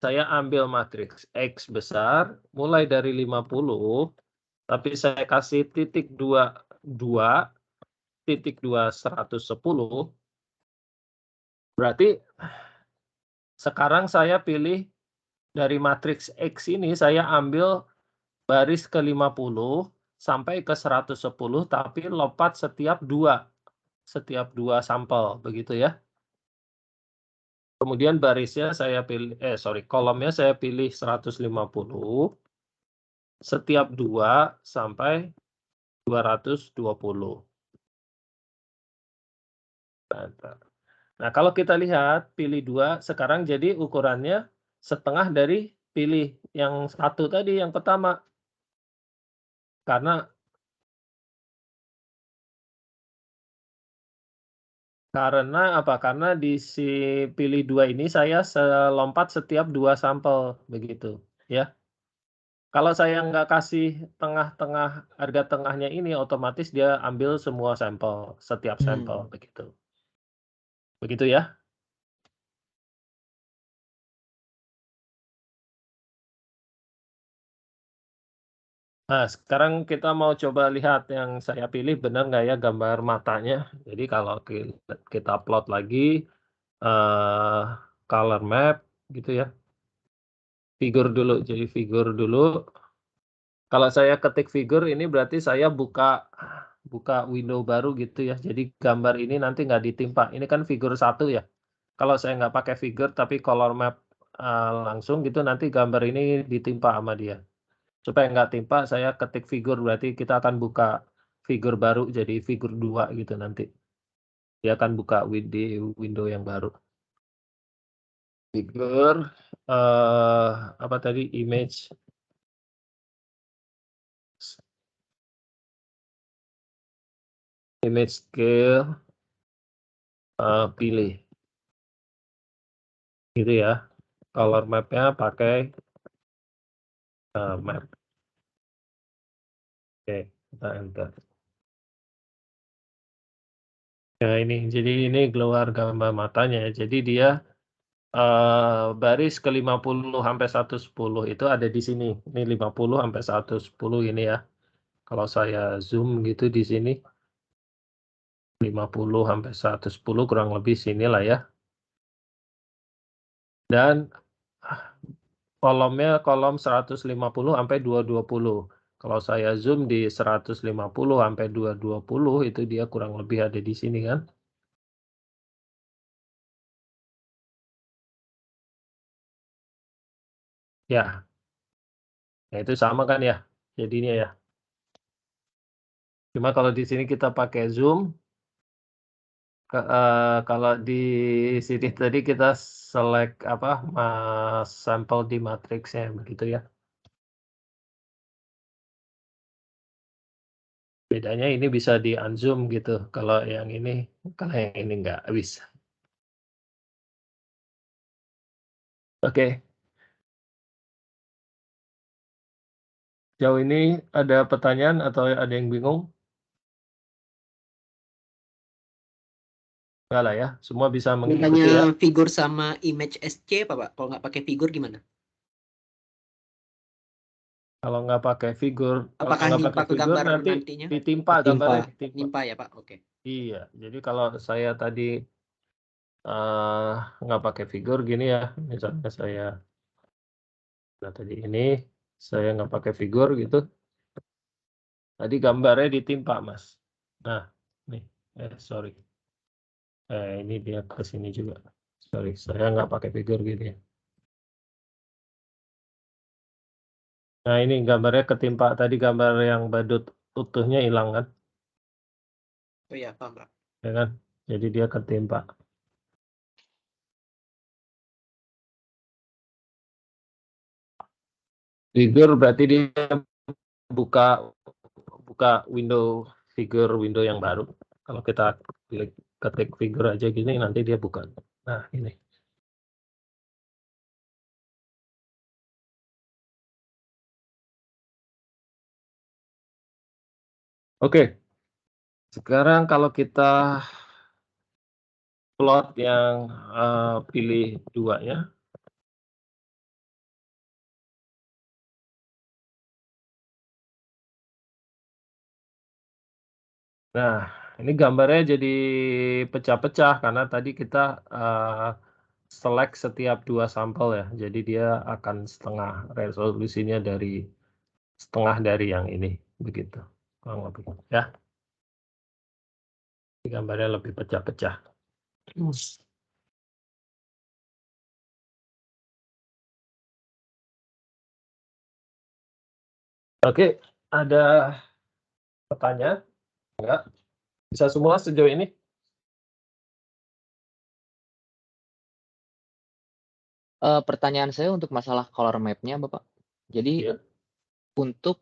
S1: Saya ambil matriks X besar, mulai dari 50, tapi saya kasih titik 2, titik 2, 110, berarti sekarang saya pilih dari matriks X ini, saya ambil baris ke 50 sampai ke 110, tapi lompat setiap 2 sampel, begitu ya. Kemudian barisnya saya pilih, kolomnya saya pilih 150, setiap 2 sampai 220. Nah, kalau kita lihat, pilih 2, sekarang jadi ukurannya setengah dari pilih yang 1 tadi, yang pertama. Karena apa? Karena di si pilih 2 ini saya lompat setiap 2 sampel, begitu ya. Kalau saya nggak kasih tengah-tengah, harga tengahnya ini, otomatis dia ambil semua sampel, setiap sampel, begitu. Begitu ya. Nah, sekarang kita mau coba lihat yang saya pilih benar nggak ya gambar matanya. Jadi kalau kita plot lagi color map gitu ya. Figur dulu, jadi figur dulu. Kalau saya ketik figur ini berarti saya buka window baru gitu ya. Jadi gambar ini nanti nggak ditimpa. Ini kan figur 1 ya. Kalau saya nggak pakai figur tapi color map langsung gitu, nanti gambar ini ditimpa sama dia. Supaya nggak timpa, saya ketik figur, berarti kita akan buka figur baru, jadi figur 2 gitu nanti. Dia akan buka di window yang baru. Figur, apa tadi, image. Image scale, pilih. Gitu ya. Color map-nya pakai map. Oke, kita enter. Ya ini, jadi ini keluar gambar matanya. Jadi dia baris ke 50 sampai 110 itu ada di sini. Ini 50 sampai 110 ini ya. Kalau saya zoom gitu di sini 50 sampai 110 kurang lebih sinilah ya. Dan kolomnya kolom 150 sampai 220. Kalau saya zoom di 150 sampai 220 itu dia kurang lebih ada di sini kan. Ya. Nah, itu sama kan ya jadinya ya. Cuma kalau di sini kita pakai zoom, kalau di sini tadi kita select apa sampel di matriksnya begitu ya. Bedanya ini bisa di unzoom gitu. Kalau yang ini nggak bisa. Oke. Jauh ini ada pertanyaan atau ada yang bingung? Enggak lah ya, semua bisa mengikuti ya.
S7: Tanya figur sama image SC apa Pak? Kalau nggak pakai figur gimana?
S1: Kalau nggak pakai figur, kalau
S7: Apakah
S1: nggak
S7: nimpa
S1: pakai
S7: ke
S1: figur
S7: gambar
S1: nanti
S7: nantinya?
S1: ditimpa
S4: Ditimpa.
S1: gambarnya ditimpa.
S7: Nimpa ya Pak? Oke.
S1: Iya, jadi kalau saya tadi nggak pakai figur gini ya, misalnya saya tadi ini saya nggak pakai figur gitu, tadi gambarnya ditimpa mas. Nah, nih, sorry, ini dia ke sini juga. Sorry, saya nggak pakai figur gini ya. Nah ini gambarnya ketimpa, tadi gambar yang badut utuhnya hilang kan?
S7: Oh iya, paham Pak.
S1: Ya kan? Jadi dia ketimpa. Figur berarti dia buka window yang baru. Kalau kita ketik figur aja gini nanti dia buka. Nah ini. Oke. Sekarang kalau kita plot yang pilih duanya. Nah, ini gambarnya jadi pecah-pecah karena tadi kita select setiap 2 sampel ya. Jadi dia akan setengah resolusinya dari setengah dari yang ini begitu. Kurang lebih ya. Gambarnya lebih pecah-pecah. Oke, ada pertanyaan? Enggak? Bisa semua sejauh ini?
S4: Pertanyaan saya untuk masalah color map-nya, Bapak. Jadi
S1: Iya.
S4: untuk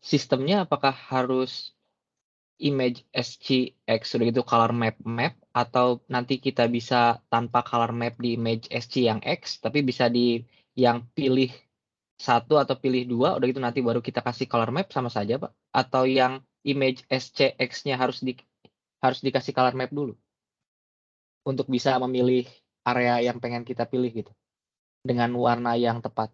S4: sistemnya apakah harus image SCX sudah itu color map atau nanti kita bisa tanpa color map di image SC yang X tapi bisa di yang pilih 1 atau pilih 2 udah gitu nanti baru kita kasih color map sama saja Pak? Atau yang image SCX-nya harus dikasih color map dulu untuk bisa memilih area yang pengen kita pilih gitu dengan warna yang tepat.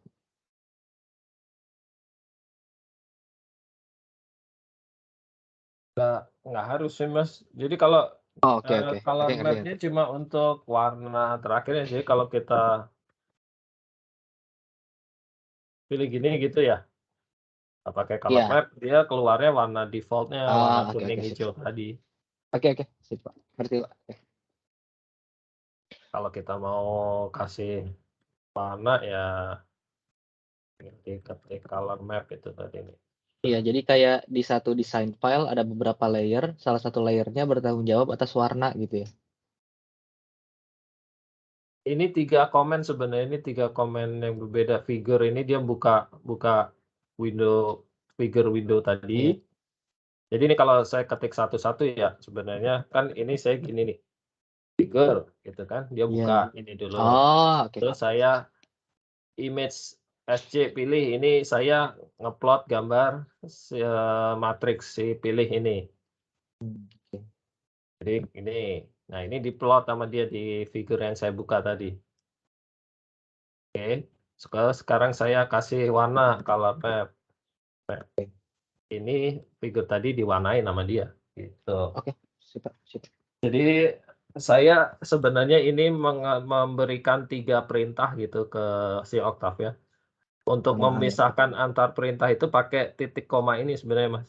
S1: Nggak harus sih Mas. Jadi kalau
S4: Oke.
S1: color
S4: Oke,
S1: map-nya cuma untuk warna terakhirnya. Jadi kalau kita pilih gini gitu ya, pakai color
S4: Iya.
S1: map, dia keluarnya warna defaultnya warna
S4: Oke,
S1: kuning
S4: sip.
S1: hijau tadi.
S4: Oke, sip Pak. Ngerti Pak. Oke.
S1: Kalau kita mau kasih warna ya ketik color map itu tadi nih.
S4: Iya, jadi kayak di satu design file ada beberapa layer, salah satu layernya bertanggung jawab atas warna gitu ya.
S1: Ini 3 komen sebenarnya, ini 3 komen yang berbeda. Figur ini dia buka figur window tadi.
S4: Iya.
S1: Jadi ini kalau saya ketik satu-satu ya sebenarnya kan ini saya gini nih. Figur gitu kan, dia buka ini dulu.
S4: Oh, oke.
S1: Terus saya image SC pilih, ini saya ngeplot gambar matriks si pilih ini.
S4: Oke.
S1: Jadi ini Nah, ini diplot sama dia di figur yang saya buka tadi. Oke, sekarang saya kasih warna color map. Ini figur tadi diwarnai nama dia. Gitu.
S4: Oke, sip.
S1: Jadi saya sebenarnya ini memberikan 3 perintah gitu ke si Octave ya. Untuk memisahkan antar perintah itu pakai titik koma ini sebenarnya, Mas.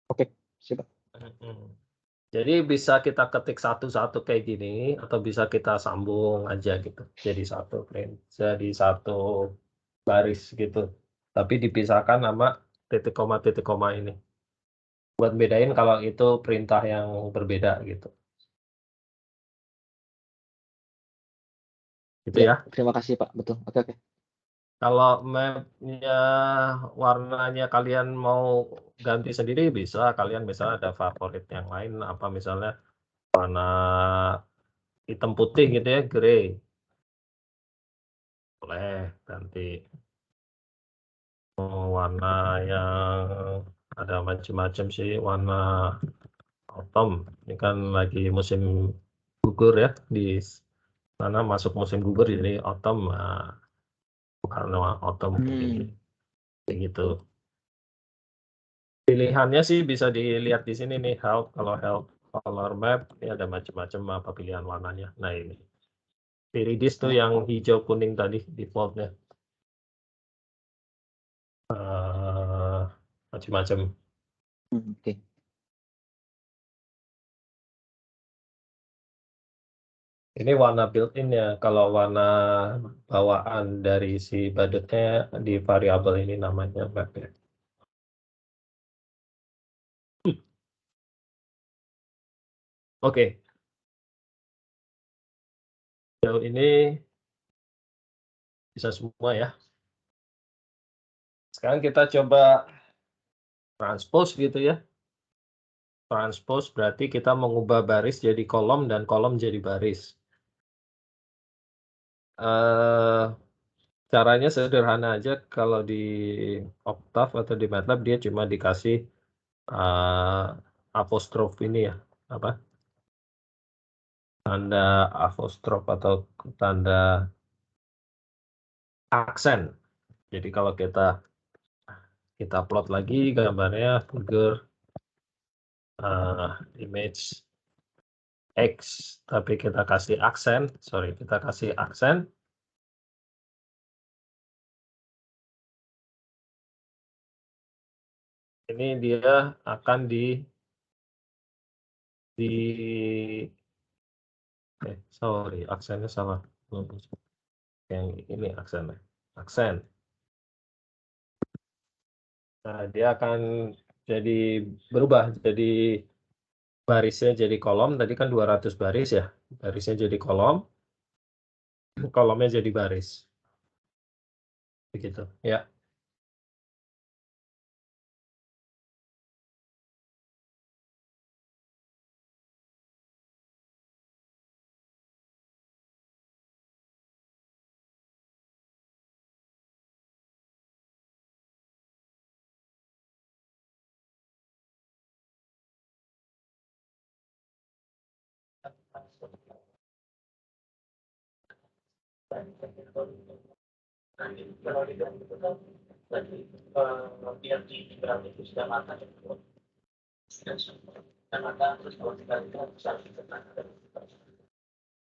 S4: Oke, sip.
S1: Jadi bisa kita ketik satu-satu kayak gini atau bisa kita sambung aja gitu. Jadi satu baris gitu. Tapi dipisahkan sama titik koma ini. Buat bedain kalau itu perintah yang berbeda gitu. Gitu ya.
S4: Terima kasih Pak, betul. Oke.
S1: Kalau mapnya warnanya kalian mau ganti sendiri bisa, kalian misalnya ada favorit yang lain apa misalnya warna hitam putih gitu ya, grey. Boleh ganti. Warna yang ada macam-macam sih, warna autumn. Ini kan lagi musim gugur ya, di sana masuk musim gugur jadi autumn. Warna autumn kayak gitu. Pilihannya sih bisa dilihat di sini nih, help. Kalau help color map ini ada macam-macam apa pilihan warnanya. Nah ini Viridis tuh yang hijau kuning tadi defaultnya. Macam-macam.
S4: Oke.
S1: Ini warna built-in ya. Kalau warna bawaan dari si badutnya di variabel ini namanya map ya. Oke. Jauh ini bisa semua ya. Sekarang kita coba transpose gitu ya. Transpose berarti kita mengubah baris jadi kolom dan kolom jadi baris. Caranya sederhana aja. Kalau di Octave atau di MATLAB dia cuma dikasih apostrof ini ya, apa? Tanda apostrof atau tanda aksen. Jadi kalau kita plot lagi gambarnya figur image X, tapi kita kasih aksen, ini dia akan aksennya salah. Yang ini aksen. Nah, dia akan jadi berubah, jadi barisnya jadi kolom. Tadi kan 200 baris ya, barisnya jadi kolom, kolomnya jadi baris. Begitu ya.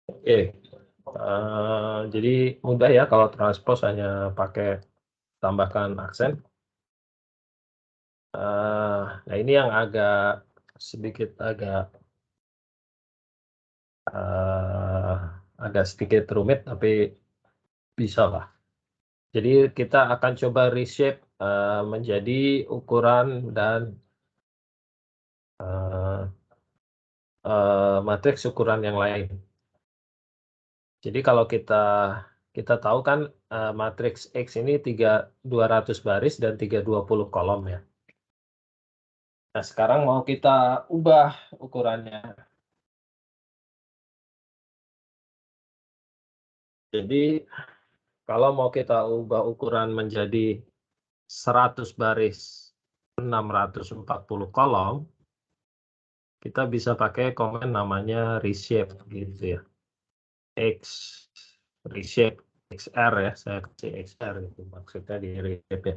S1: Oke, jadi mudah ya kalau transpose hanya pakai tambahkan aksen. Nah ini yang sedikit rumit tapi bisa lah. Jadi kita akan coba reshape menjadi ukuran dan matriks ukuran yang lain. Jadi kalau kita tahu kan matriks X ini 200 baris dan 320 kolom ya. Nah sekarang mau kita ubah ukurannya. Jadi kalau mau kita ubah ukuran menjadi 100 baris 640 kolom, kita bisa pakai komen namanya reshape gitu ya. Reshape XR ya, saya kasih XR gitu, maksudnya di reshape ya.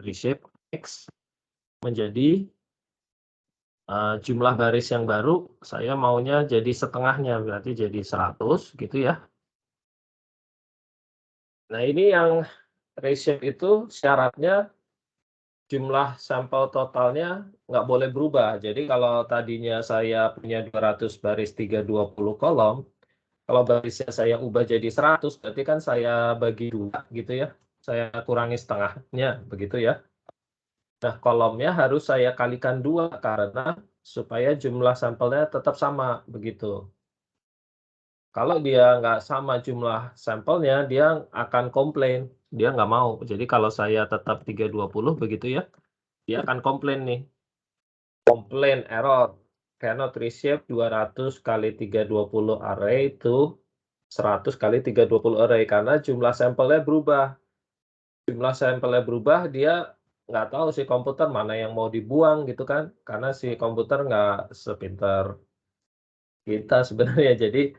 S1: Reshape X menjadi jumlah baris yang baru, saya maunya jadi setengahnya, berarti jadi 100 gitu ya. Nah ini yang reshape itu syaratnya jumlah sampel totalnya nggak boleh berubah. Jadi kalau tadinya saya punya 200 baris 320 kolom, kalau barisnya saya ubah jadi 100, berarti kan saya bagi 2 gitu ya. Saya kurangi setengahnya, begitu ya. Nah, kolomnya harus saya kalikan 2 karena supaya jumlah sampelnya tetap sama, begitu. Kalau dia nggak sama jumlah sampelnya, dia akan komplain. Dia nggak mau. Jadi kalau saya tetap 320 begitu ya, dia akan komplain nih. Komplain error. Cannot reshape 200 kali 320 array to 100 kali 320 array. Karena jumlah sampelnya berubah. Jumlah sampelnya berubah, dia nggak tahu si komputer mana yang mau dibuang gitu kan. Karena si komputer nggak sepintar kita sebenarnya. Jadi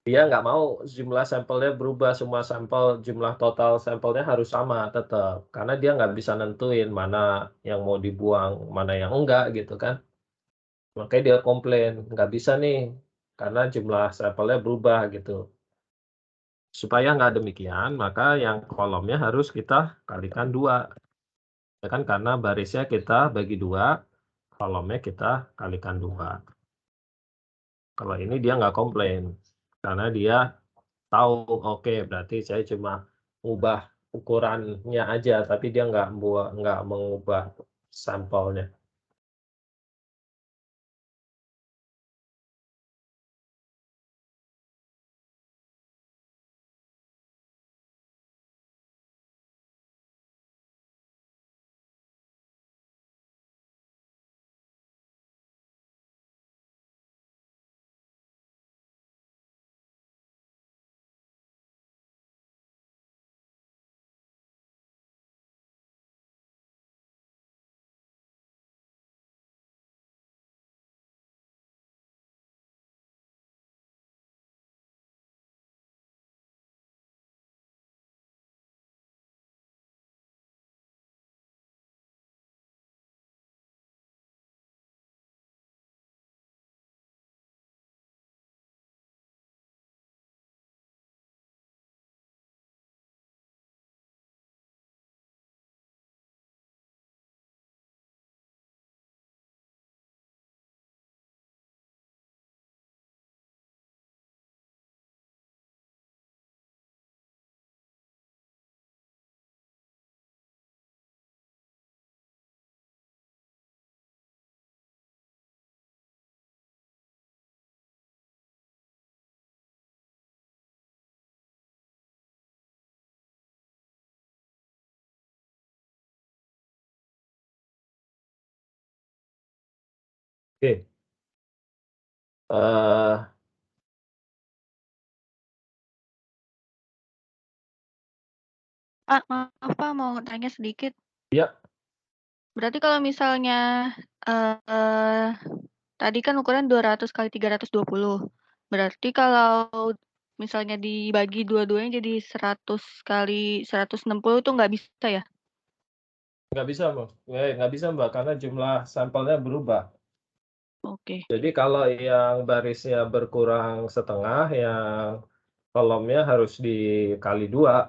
S1: dia nggak mau jumlah sampelnya berubah, semua sampel, jumlah total sampelnya harus sama tetap. Karena dia nggak bisa nentuin mana yang mau dibuang, mana yang enggak gitu kan. Makanya dia komplain, nggak bisa nih, karena jumlah sampelnya berubah gitu. Supaya nggak demikian, maka yang kolomnya harus kita kalikan 2. Ya kan, karena barisnya kita bagi 2, kolomnya kita kalikan 2. Kalau ini dia nggak komplain, karena dia tahu, oke, berarti saya cuma ubah ukurannya aja, tapi dia nggak mengubah sampelnya. Oke.
S2: Maaf Pak, mau tanya sedikit.
S1: Ya.
S2: Berarti kalau misalnya tadi kan ukuran 200 kali 320. Berarti kalau misalnya dibagi dua-duanya jadi 100 kali 160 itu nggak bisa ya?
S1: Nggak bisa, Mbak. Nggak bisa, Mbak, karena jumlah sampelnya berubah.
S2: Oke.
S1: Jadi kalau yang barisnya berkurang setengah, yang kolomnya harus dikali 2.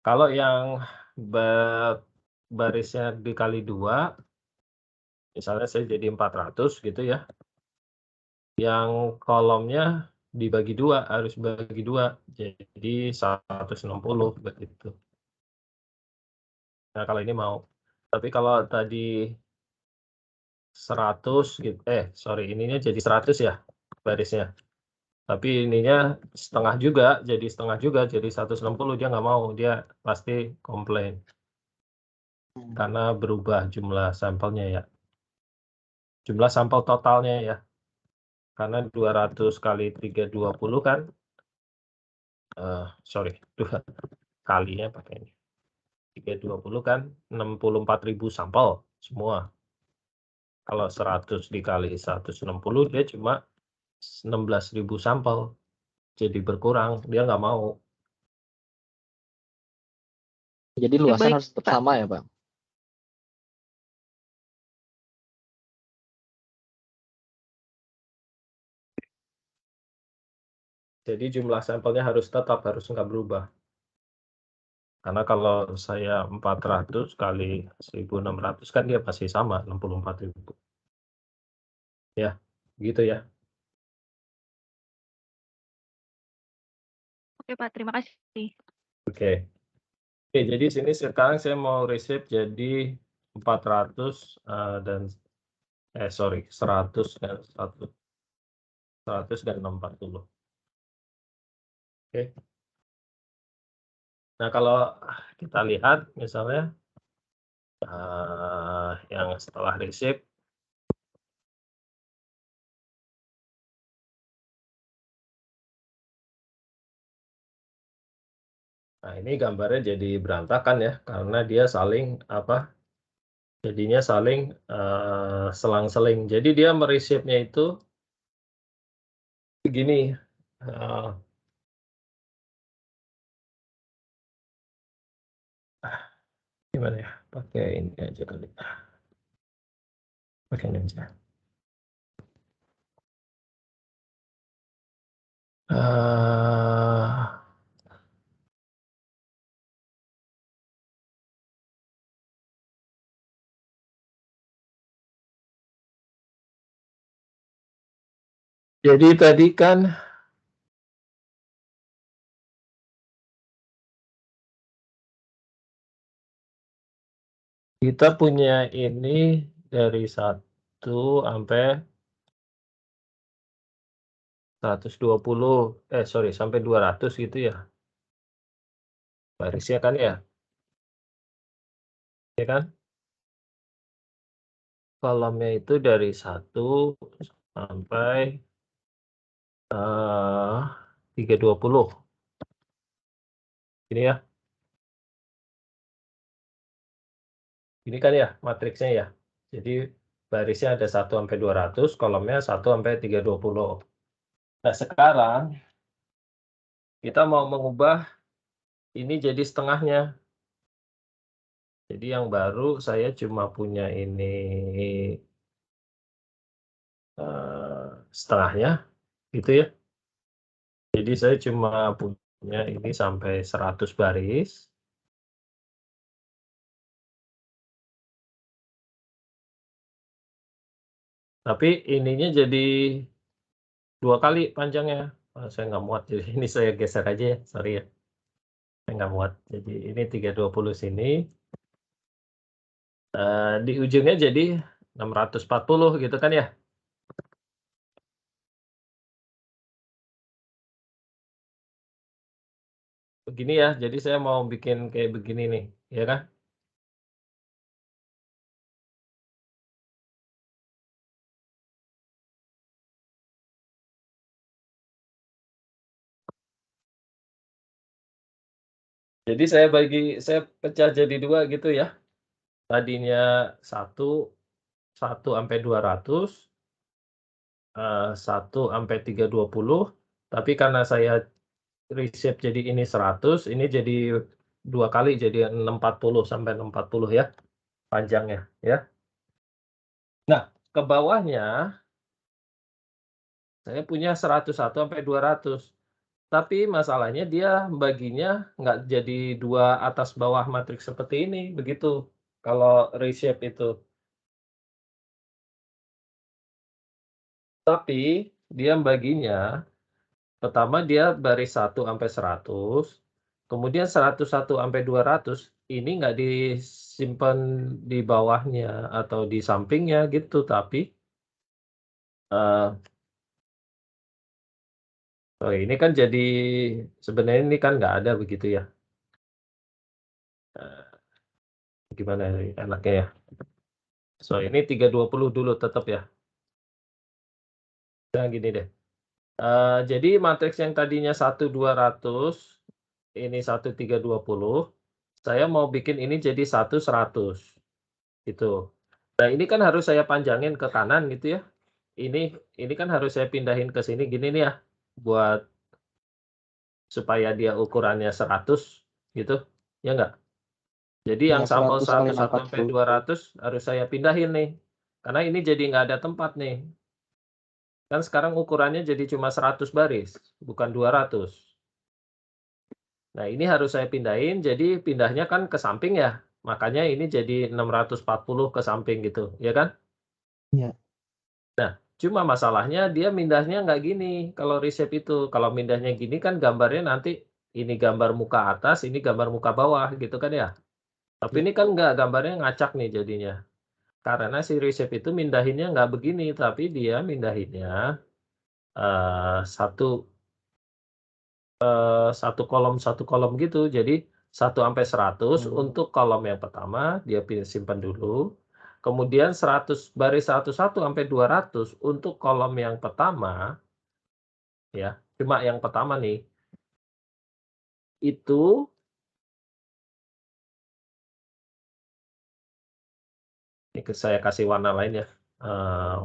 S1: Kalau yang barisnya dikali 2, misalnya saya jadi 400 gitu ya, yang kolomnya dibagi 2, harus bagi 2, jadi 160 begitu. Nah kalau ini mau. Tapi kalau tadi 100 gitu, ininya jadi 100 ya barisnya. Tapi ininya setengah juga, jadi 160, dia nggak mau, dia pasti komplain. Karena berubah jumlah sampelnya ya. Jumlah sampel totalnya ya. Karena 200 kali 320 kan, sorry, 2 kalinya pakai ini. 320 kan 64.000 sampel semua. Kalau 100 dikali 160 dia cuma 16.000 sampel. Jadi berkurang, dia nggak mau.
S4: Jadi
S2: Oke,
S4: luasan
S2: baik,
S4: harus tetap
S2: Pak.
S4: sama ya, Bang?
S1: Jadi jumlah sampelnya harus nggak berubah. Karena kalau saya 400 kali 1.600 kan dia pasti sama 64.000. Ya, gitu ya.
S2: Oke, Pak. Terima kasih.
S1: Oke. Oke, jadi sini sekarang saya mau reshape jadi 400 dan 100 dan 100 dan 60. Oke. Nah, kalau kita lihat misalnya yang setelah reshape, nah ini gambarnya jadi berantakan ya, karena dia saling jadinya saling selang-seling. Jadi dia mereshape-nya itu begini. Gimana ya? Pakai ini aja kali. Pakai ini aja. Jadi tadi kan kita punya ini dari 1 sampai 120, sampai 200 gitu ya. Barisnya kan ya? Ya kan? Kolomnya itu dari 1 sampai 320. Ini ya. Ini kan ya matriksnya ya. Jadi barisnya ada 1 sampai 200, kolomnya 1 sampai 320. Nah, sekarang kita mau mengubah ini jadi setengahnya. Jadi yang baru saya cuma punya ini setengahnya gitu ya. Jadi saya cuma punya ini sampai 100 baris. Tapi ininya jadi 2 kali panjangnya. Saya nggak muat, jadi ini saya geser aja ya, sorry ya. Saya nggak muat. Jadi ini 320 sini. Di ujungnya jadi 640 gitu kan ya. Begini ya, jadi saya mau bikin kayak begini nih, ya kan? Jadi saya pecah jadi 2 gitu ya. Tadinya 1 sampai 200, 1 sampai 320, tapi karena saya reshape jadi ini 100, ini jadi 2 kali, jadi 640 sampai 640 ya, panjangnya ya. Nah, ke bawahnya saya punya 101 sampai 200. Tapi masalahnya dia baginya nggak jadi 2 atas bawah matriks seperti ini, begitu, kalau reshape itu. Tapi dia baginya, pertama dia baris 1 sampai 100, kemudian 101 sampai 200, ini nggak disimpan di bawahnya atau di sampingnya gitu, tapi ini kan jadi sebenarnya ini kan nggak ada begitu ya. Gimana enaknya ya? So, ini 320 dulu tetap ya. Nah, gini deh. Jadi matriks yang tadinya 1.200, ini 1.320, saya mau bikin ini jadi 1.100, gitu. Nah, ini kan harus saya panjangin ke kanan gitu ya. Ini kan harus saya pindahin ke sini gini nih ya, buat supaya dia ukurannya 100 gitu, ya nggak? Jadi
S4: Ya,
S1: yang sampel
S4: 100 kali
S1: 101 sampai
S4: 60.
S1: 200 harus saya pindahin nih, karena ini jadi nggak ada tempat nih. Kan sekarang ukurannya jadi cuma 100 baris, bukan 200. Nah, ini harus saya pindahin, jadi pindahnya kan ke samping ya, makanya ini jadi 640 ke samping gitu, ya kan?
S4: Iya.
S1: Nah, cuma masalahnya dia mindahnya nggak gini kalau reshape itu. Kalau mindahnya gini kan gambarnya nanti ini gambar muka atas, ini gambar muka bawah gitu kan ya. Tapi
S4: Ya.
S1: ini kan nggak, gambarnya ngacak nih jadinya. Karena si reshape itu mindahinnya nggak begini, tapi dia mindahinnya satu kolom gitu. Jadi 1 sampai 100 untuk kolom yang pertama dia simpan dulu. Kemudian 100 baris 101 sampai 200 untuk kolom yang pertama ya. Cuma yang pertama nih. Itu ini saya kasih warna lain ya.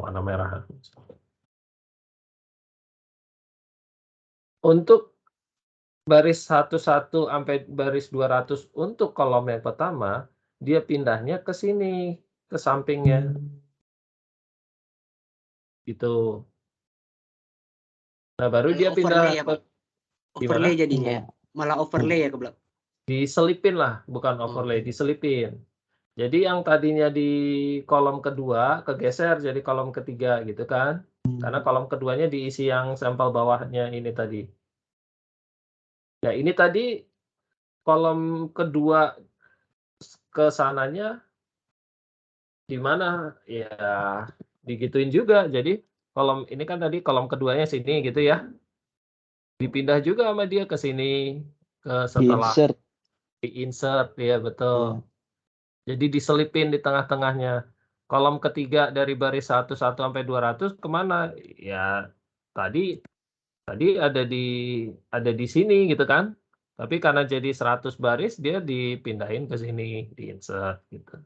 S1: Warna merah. Untuk baris 11 sampai baris 200 untuk kolom yang pertama, dia pindahnya ke sini, ke sampingnya. Gitu. Nah, baru dia pindah
S7: Overlay ya, Pak? Overlay
S1: gimana?
S7: jadinya ya? Malah overlay ya ke belakang?
S1: Diselipin lah, bukan overlay, diselipin. Jadi yang tadinya di kolom kedua kegeser jadi kolom ketiga gitu kan. Karena kolom keduanya diisi yang sampel bawahnya ini tadi. Nah, ini tadi kolom kedua ke sananya di mana? Ya, digituin juga. Jadi kolom ini kan tadi kolom keduanya sini gitu ya. Dipindah juga sama dia ke sini setelah
S4: Di-insert.
S1: di-insert ya, betul.
S4: Iya.
S1: Jadi diselipin di tengah-tengahnya. Kolom ketiga dari baris 11 sampai 200 kemana? Ya, tadi ada di sini gitu kan. Tapi karena jadi 100 baris dia dipindahin ke sini, di-insert gitu.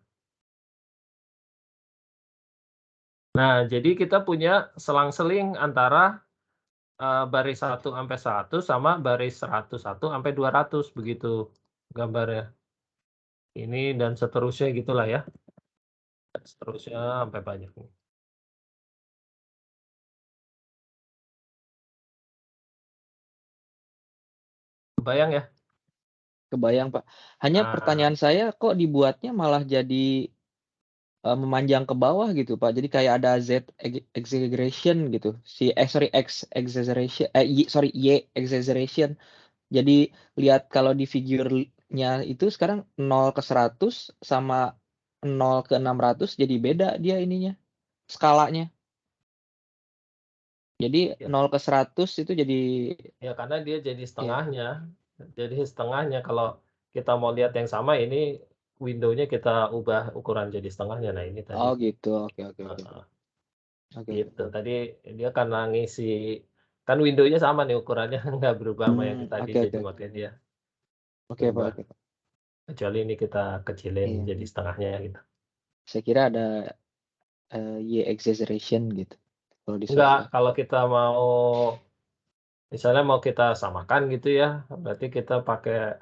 S1: Nah, jadi kita punya selang-seling antara baris 1 sampai 100 sama baris 101 sampai 200 begitu gambarnya. Ini dan seterusnya gitulah ya. Dan seterusnya sampai banyak nih. Kebayang ya?
S4: Kebayang, Pak. Hanya pertanyaan saya kok dibuatnya malah jadi memanjang ke bawah gitu, Pak. Jadi kayak ada Z exaggeration gitu. X exaggeration, Y exaggeration. Jadi lihat kalau di figurnya itu sekarang 0 ke 100 sama 0 ke 600 jadi beda dia ininya, skalanya. Jadi
S1: Ya.
S4: 0 ke 100 itu jadi
S1: Ya, karena dia jadi setengahnya. Jadi setengahnya kalau kita mau lihat yang sama ini window-nya kita ubah ukuran jadi setengahnya. Nah, ini tadi.
S4: oh gitu. Oke. Oke.
S1: Gitu. Tadi dia karena ngisi kan window-nya sama nih ukurannya nggak berubah sama yang tadi
S4: Oke.
S1: jadi makanya dia
S4: Oke, Pak.
S1: berubah.
S4: Oke, Pak.
S1: Kecuali ini kita kecilin
S4: Iya.
S1: jadi setengahnya ya gitu.
S4: Saya kira ada Y exaggeration gitu. Kalau di
S1: Enggak,
S4: software.
S1: kalau kita mau misalnya mau kita samakan gitu ya, berarti kita pakai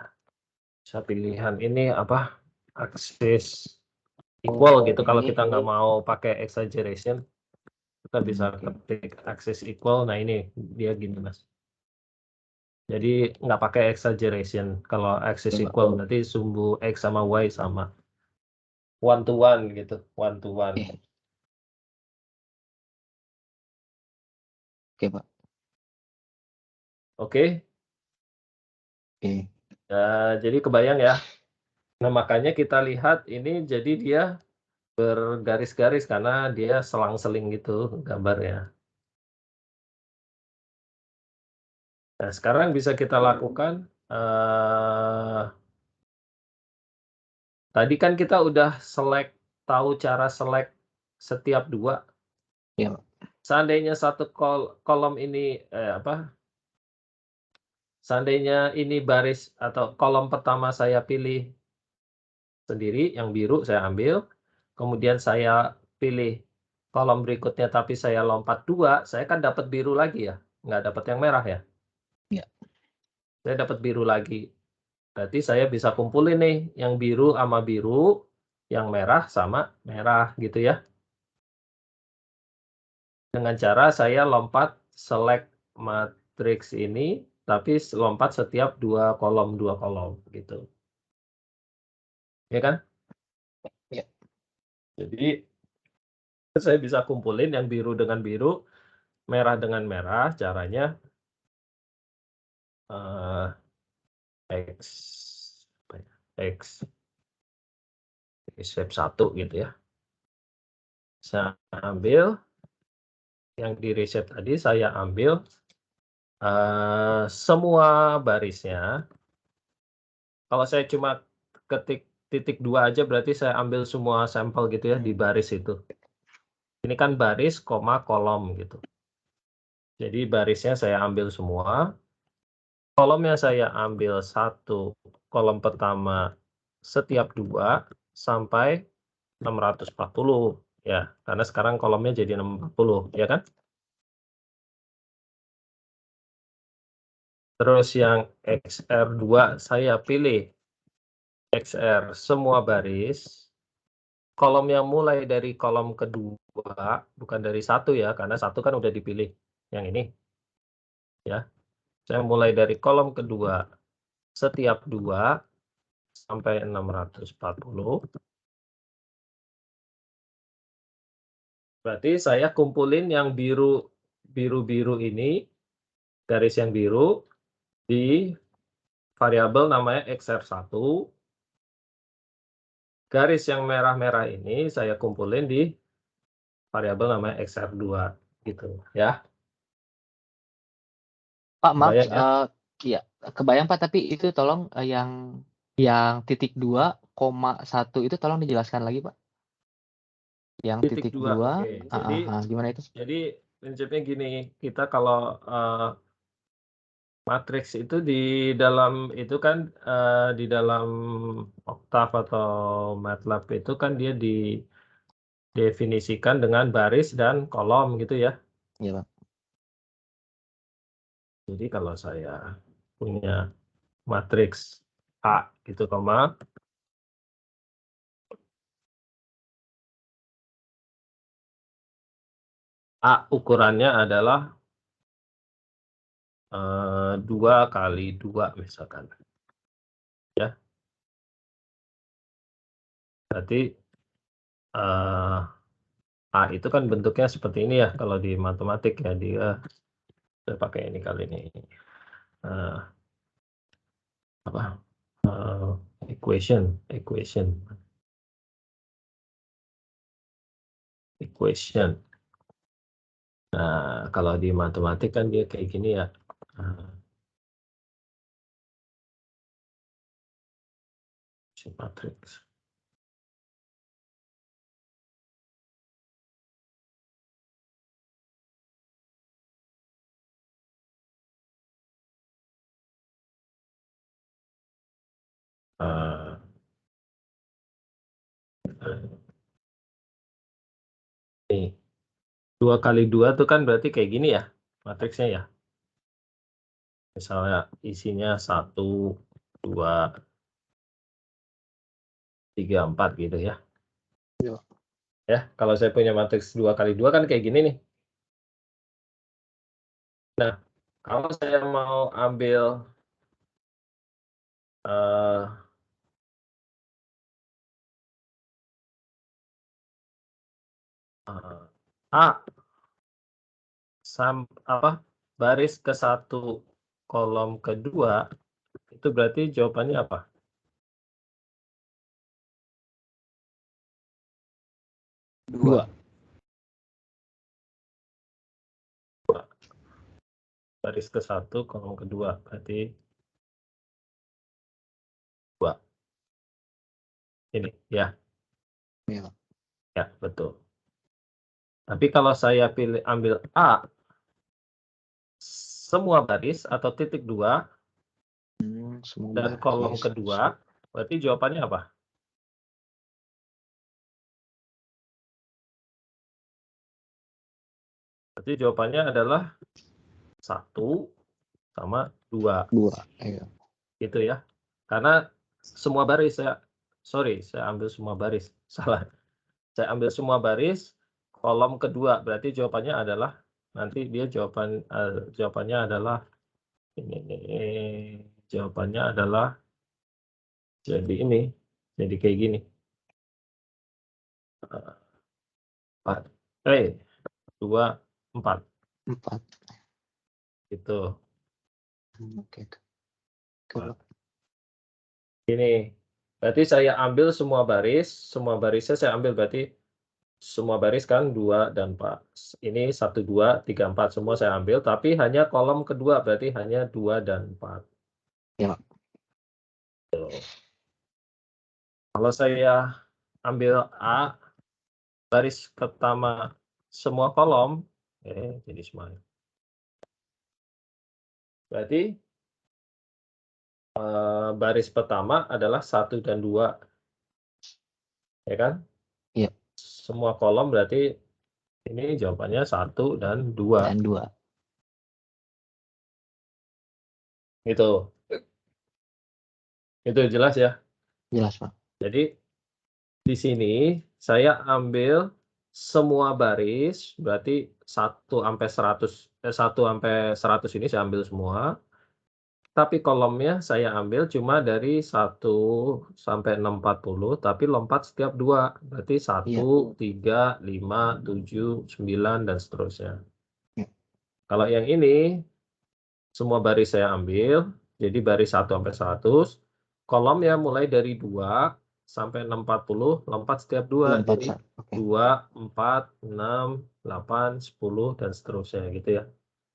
S1: bisa pilihan ini apa? Axis equal gitu. Kalau kita nggak mau pakai exaggeration, kita bisa ketik axis equal. Nah, ini dia gini, Mas. Jadi nggak pakai exaggeration. Kalau axis equal berarti sumbu X sama Y sama. One to one gitu. One to one.
S4: Oke, Pak.
S1: Oke. Jadi kebayang ya. Nah, makanya kita lihat ini jadi dia bergaris-garis karena dia selang-seling gitu gambarnya. Nah, sekarang bisa kita lakukan tadi kan kita udah tahu cara select setiap dua.
S4: Iya, Pak.
S1: Seandainya satu kolom ini seandainya ini baris atau kolom pertama saya pilih sendiri, yang biru saya ambil, kemudian saya pilih kolom berikutnya tapi saya lompat 2, saya kan dapat biru lagi ya, nggak dapat yang merah ya?
S4: Iya.
S1: Saya dapat biru lagi. Berarti saya bisa kumpulin nih yang biru sama biru, yang merah sama merah gitu ya. Dengan cara saya lompat select matriks ini, tapi lompat setiap 2 kolom gitu. Ya kan?
S4: Iya.
S1: Jadi saya bisa kumpulin yang biru dengan biru, merah dengan merah, caranya X shape 1 gitu ya. Saya ambil yang di reset tadi, saya ambil semua barisnya. Kalau saya cuma ketik titik 2 aja berarti saya ambil semua sampel gitu ya di baris itu. Ini kan baris, koma, kolom gitu. Jadi barisnya saya ambil semua. Kolomnya saya ambil 1 kolom pertama setiap 2 sampai 640 ya, karena sekarang kolomnya jadi 640 ya kan? Terus yang XR2 saya pilih XR semua baris. Kolom yang mulai dari kolom kedua, bukan dari 1 ya, karena 1 kan udah dipilih yang ini. Ya. Saya mulai dari kolom kedua setiap 2 sampai 640. Berarti saya kumpulin yang biru-biru ini, garis yang biru di variabel namanya XR1. Garis yang merah-merah ini saya kumpulin di variabel namanya XR2 gitu ya.
S4: Pak, maaf,
S1: Kebayang ya?
S4: iya, kebayang Pak, tapi itu tolong yang titik 2,1 itu tolong dijelaskan lagi Pak. Yang titik 2,
S1: oke.
S4: gimana itu?
S1: Jadi prinsipnya gini, kita kalau matriks itu di dalam itu kan di dalam Octave atau MATLAB itu kan dia didefinisikan dengan baris dan kolom gitu ya.
S4: Iya Pak.
S1: Jadi kalau saya punya matriks A gitu koma A ukurannya adalah 2 kali 2 misalkan. Ya. Berarti A itu kan bentuknya seperti ini ya kalau di matematik ya, dia saya pakai ini kali ini. Equation. Nah, kalau di matematik kan dia kayak gini ya. Matrix. Nih, 2 kali 2 tuh kan berarti kayak gini ya matriksnya ya. Misalnya isinya 1, 2, 3, 4 gitu ya.
S4: Iya.
S1: Ya, kalau saya punya matriks 2 kali 2 kan kayak gini nih. Nah, kalau saya mau ambil baris ke 1 kolom kedua itu berarti jawabannya apa?
S3: Dua.
S1: Baris ke 1 kolom kedua berarti 2. Ini ya.
S4: Iya.
S1: Ya, betul. Tapi kalau saya ambil A semua baris atau titik 2 dan kolom kedua, berarti jawabannya apa? Berarti jawabannya adalah 1 sama 2.
S4: 2. Iya.
S1: Gitu ya. Karena semua baris saya ambil semua baris. Salah. Saya ambil semua baris, kolom kedua. Berarti jawabannya adalah, nanti dia jawabannya adalah, ini jawabannya adalah, jadi kayak gini. 4. 2, 4.
S4: 4.
S1: Gitu.
S4: Oke. Kalau
S1: Ini. Berarti saya ambil semua barisnya saya ambil, berarti semua baris kan 2 dan 4. Ini 1, 2, 3, 4 semua saya ambil, tapi hanya kolom kedua, berarti hanya 2 dan 4.
S4: Ya.
S1: Kalau saya ambil A, baris pertama semua kolom, jadi semuanya. Berarti baris pertama adalah 1 dan 2. Ya kan?
S4: Iya.
S1: Semua kolom berarti ini jawabannya 1 dan 2.
S4: Dan 2.
S1: Gitu. Itu jelas ya?
S4: Jelas, Pak.
S1: Jadi di sini saya ambil semua baris, berarti 1 sampai 100 ini saya ambil semua. Tapi kolomnya saya ambil cuma dari 1 sampai 640, tapi lompat setiap 2. Berarti 1, 3, 5, 7, 9, dan seterusnya.
S4: Ya.
S1: Kalau yang ini, semua baris saya ambil, jadi baris 1 sampai 100, kolomnya mulai dari 2 sampai 640, lompat setiap 2. Jadi 2, 4, 6, 8, 10, dan seterusnya gitu ya.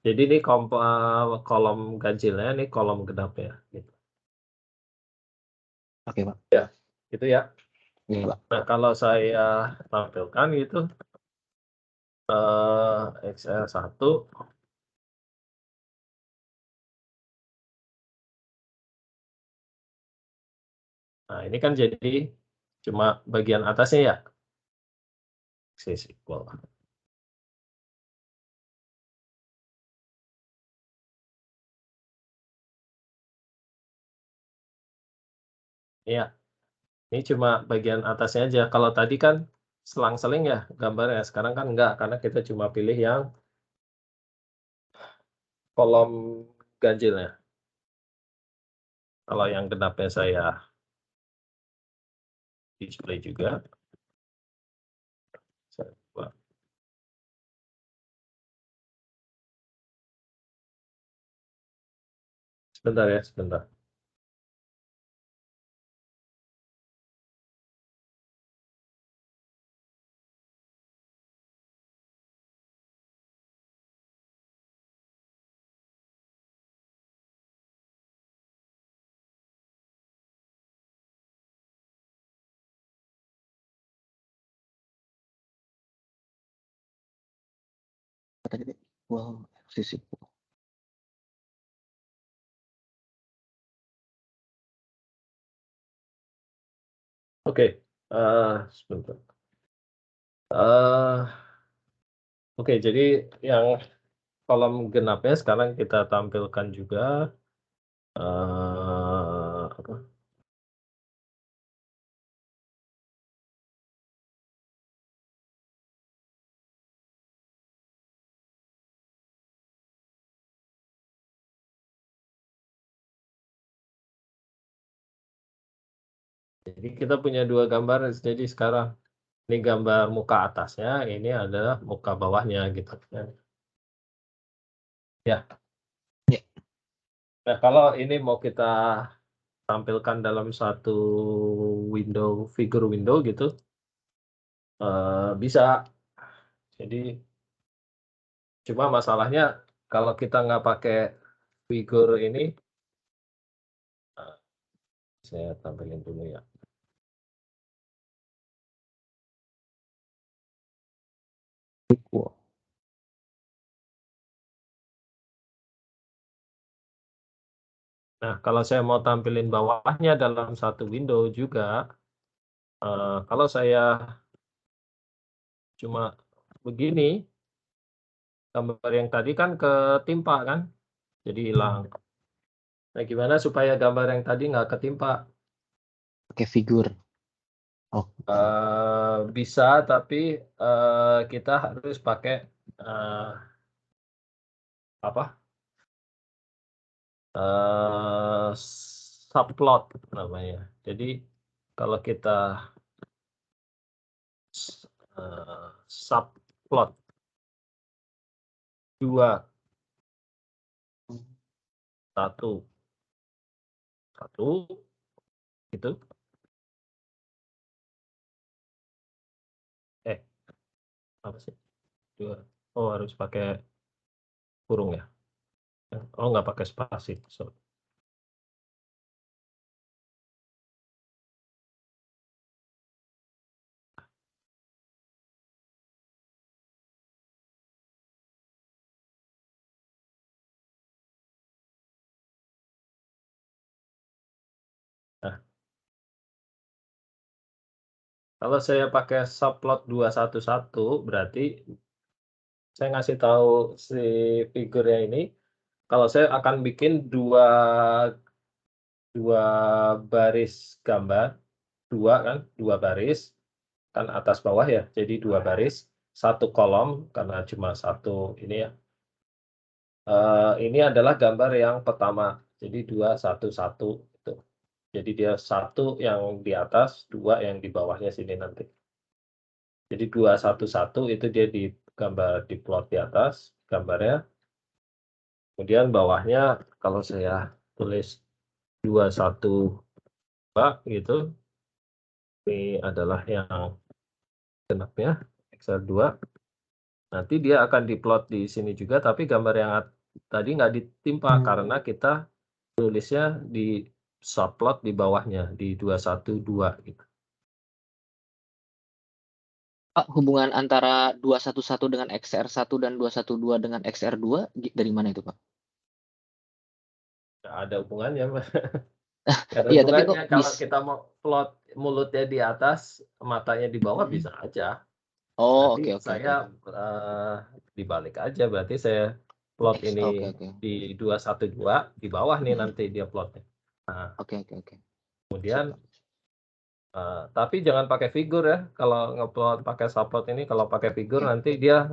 S1: Jadi ini kolom ganjilnya, ini kolom genapnya. Gitu.
S4: Oke, Pak.
S1: Ya, gitu ya.
S4: Iya, Pak.
S1: Nah, kalau saya tampilkan gitu, XL1. Nah, ini kan jadi cuma bagian atasnya ya. Axis equal. Iya. Ini cuma bagian atasnya aja. Kalau tadi kan selang-seling ya gambarnya. Sekarang kan enggak, karena kita cuma pilih yang kolom ganjilnya. Kalau yang genapnya saya display juga. Saya buat. Sebentar ya, sebentar.
S4: Wow, axis equal.
S1: Oke, sebentar. Oke, jadi yang kolom genapnya sekarang kita tampilkan juga. Apa? Jadi kita punya 2 gambar. Jadi sekarang ini gambar muka atasnya, ini adalah muka bawahnya gitu kan. Ya.
S4: Ya.
S1: Nah, kalau ini mau kita tampilkan dalam satu window, figure window gitu, bisa. Jadi cuma masalahnya kalau kita nggak pakai figure ini, saya tampilin dulu ya.
S4: Equal.
S1: Nah, kalau saya mau tampilin bawahnya dalam satu window juga, kalau saya cuma begini, gambar yang tadi kan ketimpa kan, jadi hilang. Nah, gimana supaya gambar yang tadi nggak ketimpa?
S4: Pakai figur. Oh,
S1: Bisa, tapi kita harus pakai apa? Subplot namanya. Jadi kalau kita subplot 2 1 1 gitu. Apa sih? 2. Oh, harus pakai kurung ya. Oh, nggak pakai spasi. Sorry. Nah, kalau saya pakai subplot 211 berarti saya ngasih tahu si figurnya ini, kalau saya akan bikin dua baris gambar, dua baris, kan atas bawah ya, jadi 2 baris, 1 kolom, karena cuma 1 ini ya. Ini adalah gambar yang pertama, jadi 211 itu. Jadi dia 1 yang di atas, 2 yang di bawahnya sini nanti. Jadi 211 itu dia di gambar di plot di atas gambarnya. Kemudian bawahnya kalau saya tulis 212 gitu. Ini adalah yang genapnya XR2. Nanti dia akan diplot di sini juga, tapi gambar yang tadi nggak ditimpa karena kita tulisnya di subplot di bawahnya di 212 gitu.
S4: Pak, hubungan antara 211 dengan XR1 dan 212 dengan XR2 dari mana itu, Pak?
S1: Nggak ada hubungannya, Pak. Karena
S4: Iya, tapi
S1: hubungannya
S4: kok
S1: kalau kita mau plot mulutnya di atas, matanya di bawah bisa aja.
S4: Oh,
S1: Nanti
S4: oke.
S1: saya dibalik aja, berarti saya plot ini
S4: Oke.
S1: di 212 di bawah nih nanti dia plotnya. Nah,
S4: Oke.
S1: kemudian tapi jangan pakai figur ya. Kalau ngeplot pakai subplot ini, kalau pakai figur nanti dia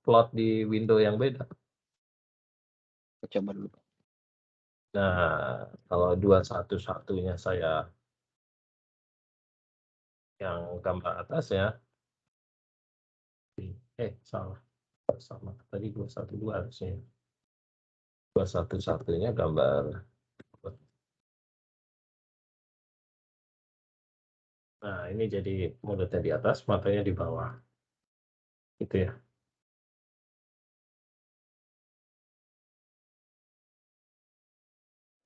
S1: plot di window yang beda.
S4: Coba dulu.
S1: Nah, kalau 211-nya saya yang gambar atas ya. Salah. Sama. Tadi 212 harusnya. 211-nya gambar. Nah, ini jadi mulutnya di atas, matanya di bawah. Gitu ya.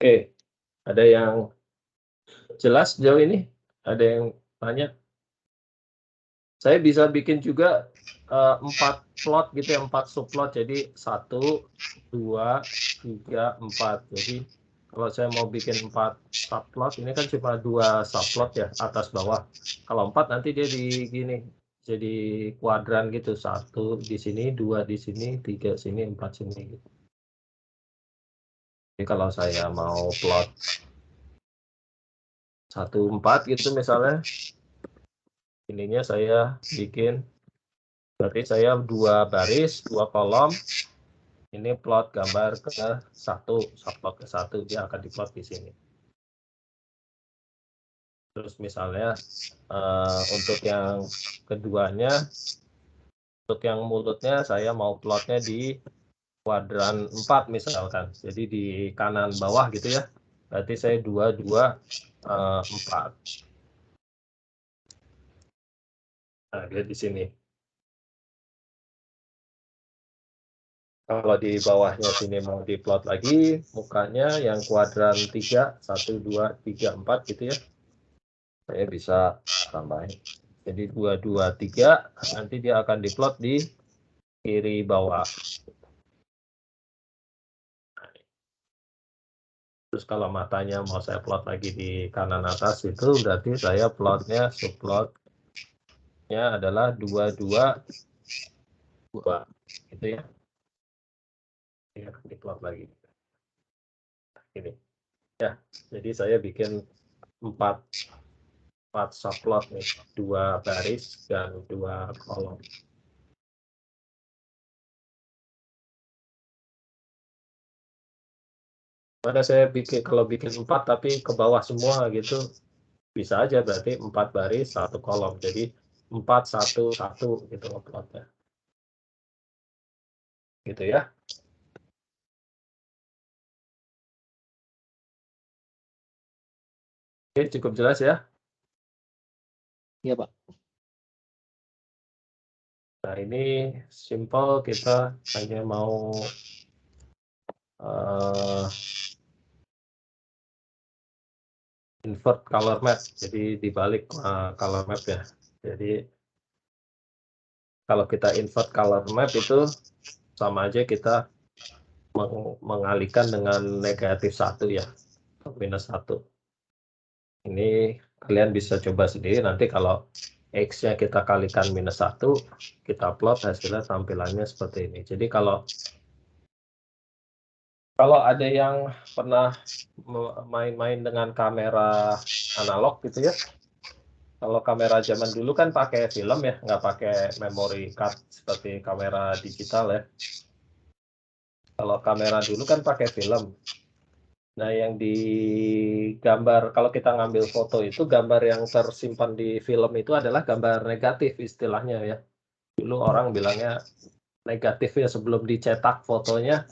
S1: Oke, ada yang jelas jauh ini? Ada yang tanya? Saya bisa bikin juga 4 plot gitu ya, 4 subplot. Jadi 1, 2, 3, 4. Jadi kalau saya mau bikin 4 subplot, ini kan cuma 2 subplot ya, atas bawah. Kalau 4 nanti dia di gini, jadi kuadran gitu. 1 di sini, 2 di sini, 3 sini, 4 sini gitu. Jadi kalau saya mau plot 1, 4 gitu misalnya, ininya saya bikin, berarti saya 2 baris, 2 kolom, ini plot gambar ke 1, subplot ke 1, dia akan diplot di sini. Terus misalnya untuk yang keduanya, untuk yang mulutnya saya mau plotnya di kuadran 4 misalkan, jadi di kanan bawah gitu ya, berarti saya 2, 2, 4. Nah, dia di sini. Kalau di bawahnya sini mau diplot lagi, mukanya yang kuadran 3, 1, 2, 3, 4 gitu ya. Saya bisa tambahin. Jadi 2, 2, 3, nanti dia akan diplot di kiri bawah. Terus kalau matanya mau saya plot lagi di kanan atas itu, berarti saya plotnya, subplotnya adalah 2, 2, 2. gitu ya. Ya, diplot lagi. Ini. Ya, jadi saya bikin 4 subplot nih, 2 baris dan 2 kolom. Pada saya kalau bikin 4 tapi ke bawah semua gitu, bisa aja berarti 4 baris 1 kolom. Jadi 4 1 1 gitu plotnya. Gitu ya. Oke, cukup jelas ya.
S4: Iya, Pak.
S1: Nah, ini simple, kita hanya mau invert color map, jadi dibalik color map ya. Jadi kalau kita invert color map itu sama aja kita mengalihkan dengan negatif 1 ya, minus 1. Ini kalian bisa coba sendiri, nanti kalau X-nya kita kalikan minus 1, kita plot hasilnya tampilannya seperti ini. Jadi kalau ada yang pernah main-main dengan kamera analog gitu ya, kalau kamera zaman dulu kan pakai film ya, nggak pakai memory card seperti kamera digital ya. Kalau kamera dulu kan pakai film. Nah, yang digambar, kalau kita ngambil foto itu, gambar yang tersimpan di film itu adalah gambar negatif istilahnya ya. Dulu orang bilangnya negatifnya sebelum dicetak fotonya.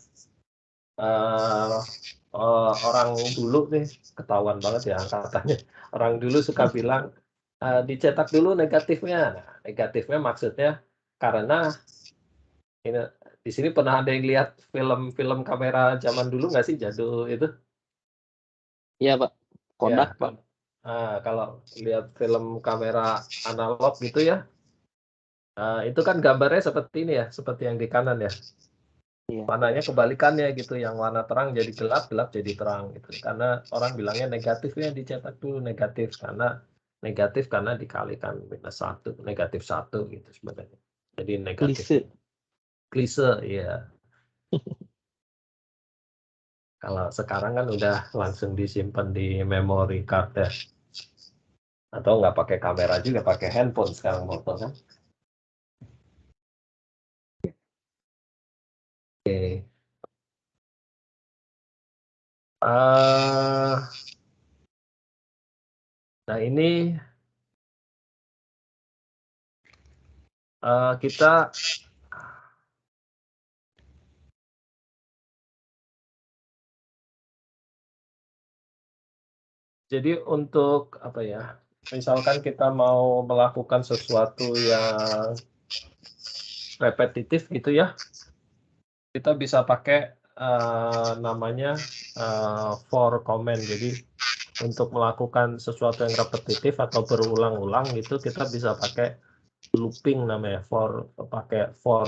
S1: Orang dulu nih, ketahuan banget ya angkatannya. Orang dulu suka bilang, dicetak dulu negatifnya. Nah, negatifnya maksudnya karena ini, di sini pernah ada yang lihat film-film kamera zaman dulu nggak sih, jadul itu?
S4: Iya, Pak. Kodak,
S1: Ya,
S4: Pak.
S1: kalau lihat film kamera analog gitu ya, itu kan gambarnya seperti ini ya, seperti yang di kanan ya.
S4: Iya.
S1: Warnanya kebalikannya gitu, yang warna terang jadi gelap, gelap jadi terang gitu. Karena orang bilangnya negatifnya dicetak dulu negatif, karena dikalikan minus 1, negatif 1 gitu sebenarnya. Jadi negatif. Klise, ya. Kalau sekarang kan udah langsung disimpan di memory card ya. Atau nggak pakai kamera juga, pakai handphone sekarang foto kan. Oke. Nah, ini kita jadi untuk apa ya? Misalkan kita mau melakukan sesuatu yang repetitif gitu ya, kita bisa pakai namanya for command. Jadi untuk melakukan sesuatu yang repetitif atau berulang-ulang itu kita bisa pakai looping namanya, pakai for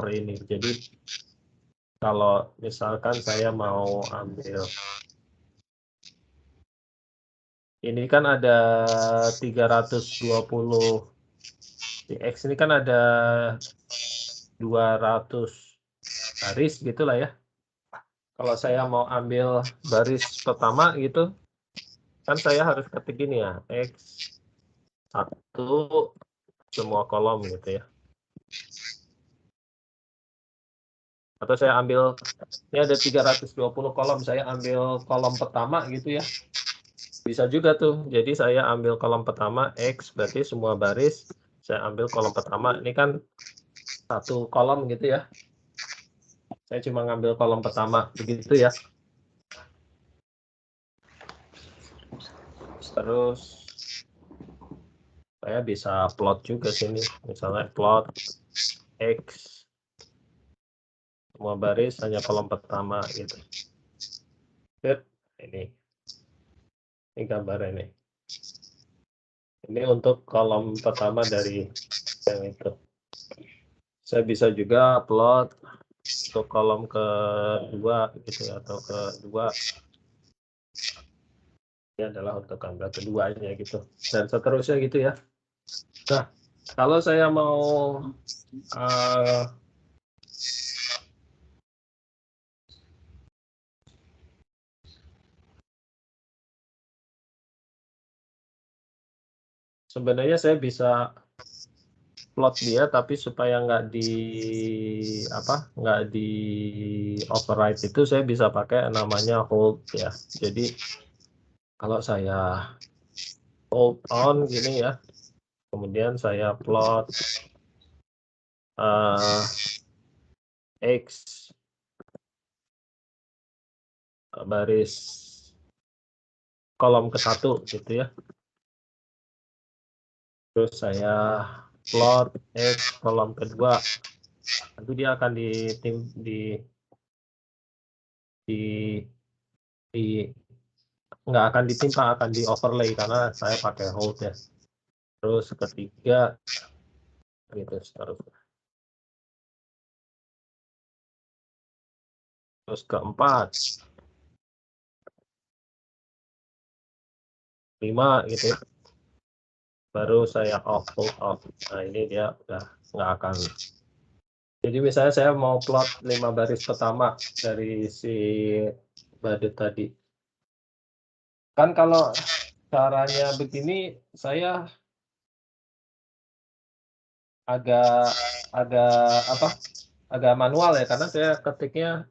S1: ini. Jadi kalau misalkan saya mau ambil ini kan ada 320 di X ini kan ada 200 baris gitulah ya. Kalau saya mau ambil baris pertama gitu, kan saya harus ketik ini ya, X1 semua kolom gitu ya. Atau saya ambil, ini ada 320 kolom, saya ambil kolom pertama gitu ya. Bisa juga tuh, jadi saya ambil kolom pertama, X berarti semua baris, saya ambil kolom pertama, ini kan 1 kolom gitu ya. Saya cuma ngambil kolom pertama, begitu ya. Terus saya bisa plot juga sini, misalnya plot X semua baris hanya kolom pertama gitu. Ini gambar ini. Ini untuk kolom pertama dari yang itu. Saya bisa juga plot untuk kolom kedua gitu atau kedua. Ini adalah untuk gambar keduanya gitu. Dan seterusnya gitu ya. Nah, kalau saya mau sebenarnya saya bisa plot dia, tapi supaya nggak di override itu saya bisa pakai namanya hold ya. Jadi kalau saya hold on gini ya, kemudian saya plot X baris kolom ke-1 gitu ya. Terus saya plot X kolom ke-2. Tentu dia akan nggak akan ditimpa, akan di overlay karena saya pakai hold ya. Terus ketiga gitu seterusnya. Terus keempat 5 gitu ya. Baru saya hold off. Nah ini dia udah nggak akan. Jadi misalnya saya mau plot 5 baris pertama dari si badut tadi. Kan kalau caranya begini saya agak manual ya, karena saya ketiknya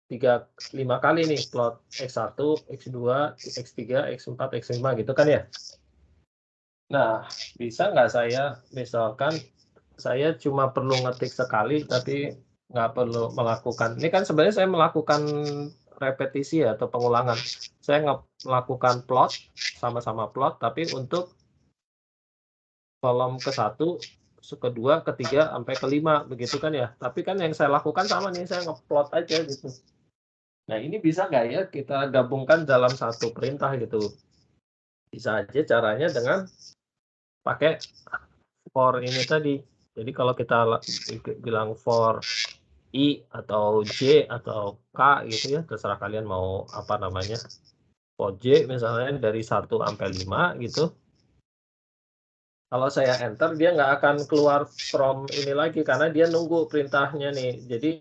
S1: 5 kali nih plot X1, X2, X3, X4, X5 gitu kan ya. Nah, bisa nggak saya misalkan saya cuma perlu ngetik sekali tapi nggak perlu melakukan. Ini kan sebenarnya saya melakukan repetisi ya, atau pengulangan. Saya melakukan plot, sama-sama plot, tapi untuk kolom ke-1, kedua, ketiga, sampai ke-5 begitu kan ya. Tapi kan yang saya lakukan sama nih, saya ngeplot aja gitu. Nah ini bisa nggak ya kita gabungkan dalam satu perintah gitu? Bisa aja caranya dengan pakai for ini tadi. Jadi kalau kita bilang for I atau J atau K gitu ya, terserah kalian mau apa namanya. For J misalnya dari 1 sampai 5 gitu. Kalau saya enter, dia nggak akan keluar from ini lagi karena dia nunggu perintahnya nih. Jadi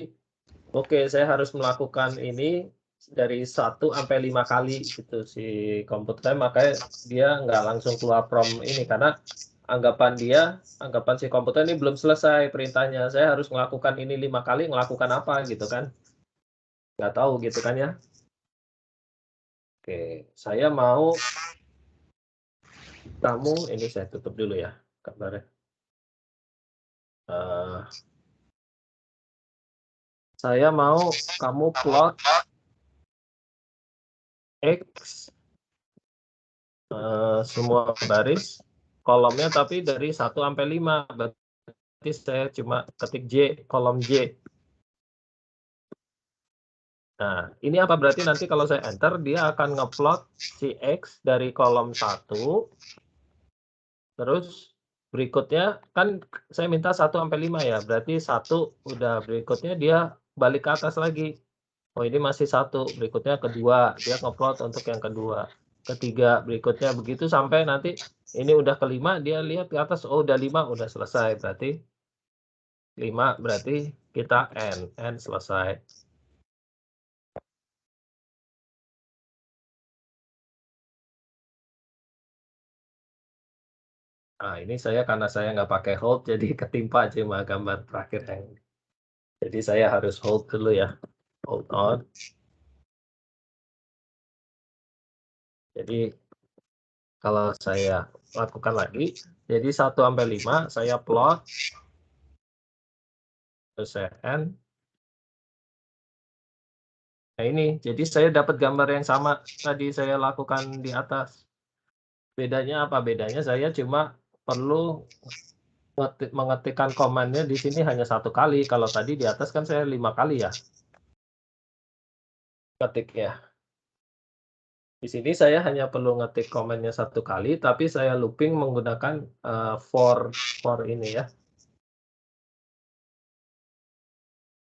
S1: oke, saya harus melakukan ini dari 1 sampai 5 kali gitu si komputer, makanya dia nggak langsung keluar from ini karena anggapan si komputer ini belum selesai perintahnya. Saya harus melakukan ini 5 kali, melakukan apa gitu kan? Nggak tahu gitu kan ya. Oke, saya mau kamu, ini saya tutup dulu ya gambarnya. Saya mau kamu plot X semua baris kolomnya tapi dari 1 sampai 5. Berarti saya cuma ketik J, kolom J. Nah, ini apa berarti nanti kalau saya enter dia akan ngeplot si X dari kolom 1. Terus berikutnya kan saya minta 1 sampai 5 ya. Berarti 1 udah, berikutnya dia balik ke atas lagi. Oh, ini masih 1, berikutnya kedua, dia ngeplot untuk yang kedua. Ketiga, berikutnya begitu sampai nanti ini udah ke-5, dia lihat ke atas, oh udah 5, udah selesai. Berarti 5, berarti kita end selesai. Nah, ini saya karena saya nggak pakai hold, jadi ketimpa cuma gambar terakhir yang. Jadi saya harus hold dulu ya, hold on. Jadi kalau saya lakukan lagi, jadi 1 sampai 5 saya plot, terus saya end. Nah ini, jadi saya dapat gambar yang sama tadi saya lakukan di atas. Bedanya apa? Bedanya saya cuma perlu mengetikkan komannya di sini hanya 1 kali. Kalau tadi di atas kan saya 5 kali ya. Ketik ya. Di sini saya hanya perlu ngetik komennya 1 kali, tapi saya looping menggunakan for ini ya.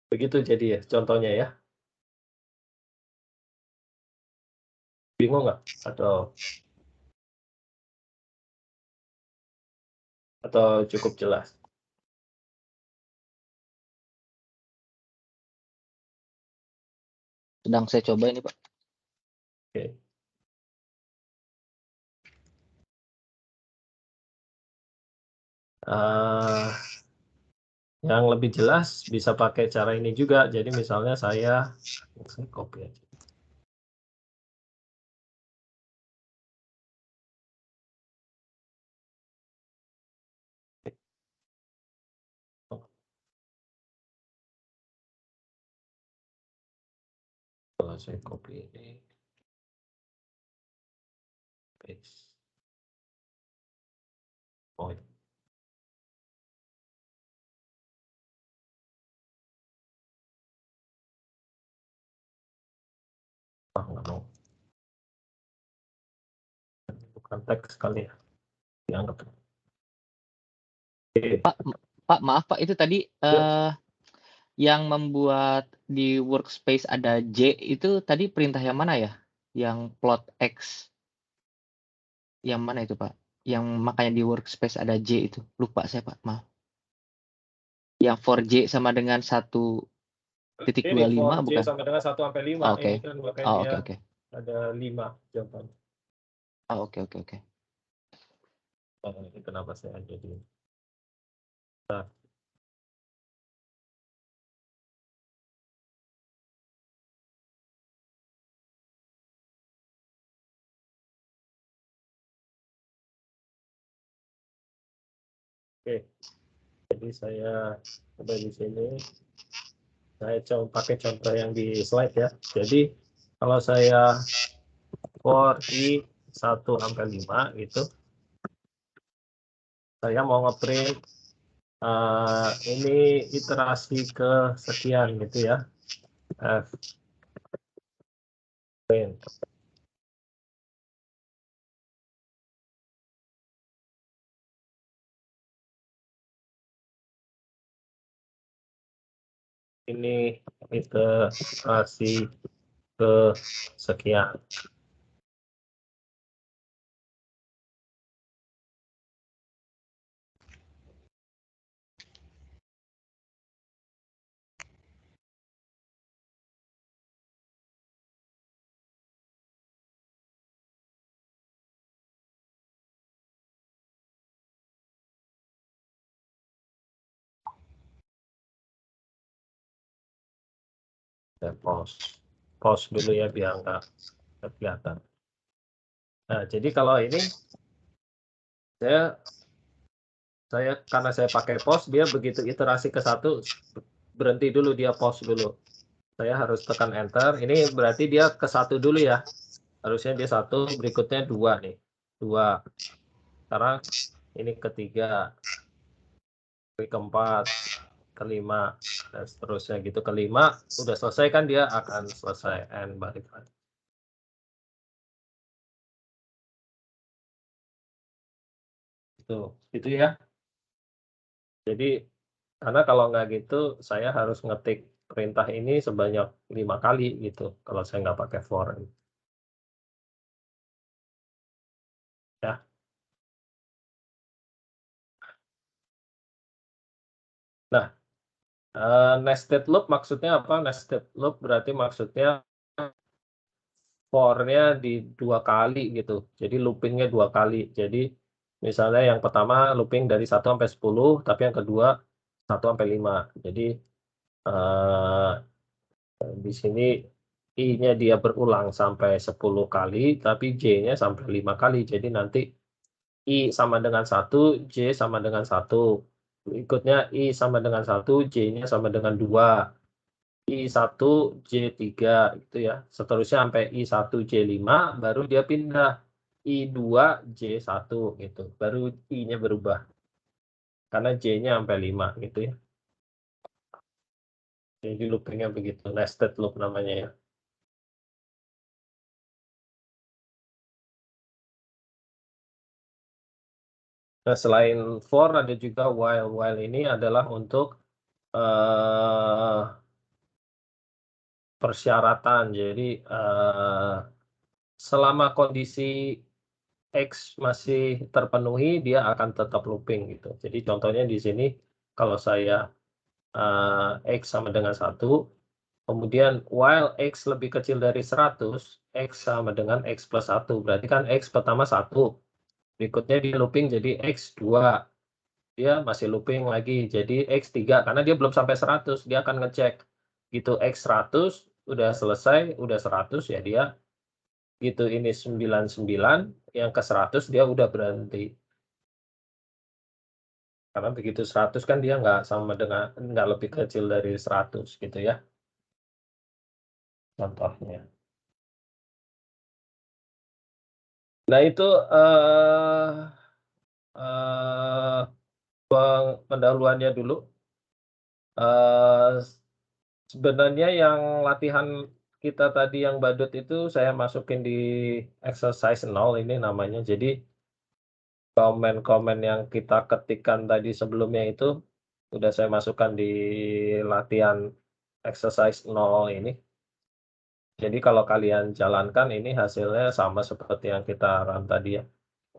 S1: Begitu jadi ya contohnya ya. Bingung nggak? Atau cukup jelas?
S4: Sedang saya coba ini, Pak.
S1: Oke. Yang lebih jelas bisa pakai cara ini juga. Jadi misalnya saya copy aja. Kalau saya copy ini, paste. Oh, nggak mau. Bukan teks sekali ya. Dianggap.
S4: Pak, maaf Pak, itu tadi
S1: Ya.
S4: yang membuat di workspace ada J itu tadi perintah yang mana ya? Yang plot X. Yang mana itu Pak? Yang makanya di workspace ada J itu. Lupa saya Pak, maaf. Yang for J sama dengan 1.25 bukan?
S1: Sama dengan 1 sampai 5.
S4: Oke.
S1: Ini kan makanya
S4: Oh,
S1: dia
S4: oke.
S1: ada 5 jawaban.
S4: Oh, oke.
S1: Ini kenapa saya jadi. Nah. Oke. Jadi saya coba di sini. Saya coba pakai contoh yang di slide ya. Jadi kalau saya for i 1 sampai 5 gitu. Saya mau ngeprint ini iterasi ke sekian gitu ya. F print. Ini iterasi ke sekian. Saya pause dulu ya biar nggak kelihatan. Nah, jadi kalau ini saya karena saya pakai pause, dia begitu iterasi ke 1 berhenti dulu, dia pause dulu. Saya harus tekan enter. Ini berarti dia ke 1 dulu ya. Harusnya dia 1, berikutnya 2 nih. 2. Sekarang ini ke-3. Ke-4, ke-5 dan seterusnya gitu. Ke-5 udah selesai kan, dia akan selesai and balik lagi. Itu ya. Jadi karena kalau nggak gitu saya harus ngetik perintah ini sebanyak 5 kali gitu kalau saya nggak pakai for. Ya. Nah, nested loop maksudnya apa? Nested loop berarti maksudnya for-nya di 2 kali gitu. Jadi loopingnya 2 kali. Jadi misalnya yang pertama looping dari 1 sampai 10, tapi yang kedua 1 sampai 5. Jadi di sini I-nya dia berulang sampai 10 kali, tapi J-nya sampai 5 kali. Jadi nanti I sama dengan 1, J sama dengan 1. Berikutnya I sama dengan 1, J-nya sama dengan 2. I1, J3 gitu ya. Seterusnya sampai I1, J5, baru dia pindah I2, J1 gitu. Baru I-nya berubah. Karena J-nya sampai 5 gitu ya. Jadi loopingnya begitu, nested loop namanya ya. Nah, selain for ada juga while. While ini adalah untuk persyaratan. Jadi selama kondisi X masih terpenuhi, dia akan tetap looping gitu. Jadi contohnya di sini kalau saya X sama dengan 1, kemudian while X lebih kecil dari 100, X sama dengan X plus 1. Berarti kan X pertama 1, berikutnya di looping jadi X2. dia masih looping lagi. Jadi X3 karena dia belum sampai 100, dia akan ngecek gitu X100 udah selesai, udah 100 ya dia gitu ini 99 yang ke 100 dia udah berhenti. Karena begitu 100 kan dia nggak sama dengan nggak lebih kecil dari 100 gitu ya. Contohnya. Nah itu pendahuluannya dulu. Sebenarnya yang latihan kita tadi yang badut itu saya masukin di exercise 0 ini namanya. Jadi komen-komen yang kita ketikkan tadi sebelumnya itu udah saya masukkan di latihan exercise 0 ini. Jadi kalau kalian jalankan ini hasilnya sama seperti yang kita run tadi ya.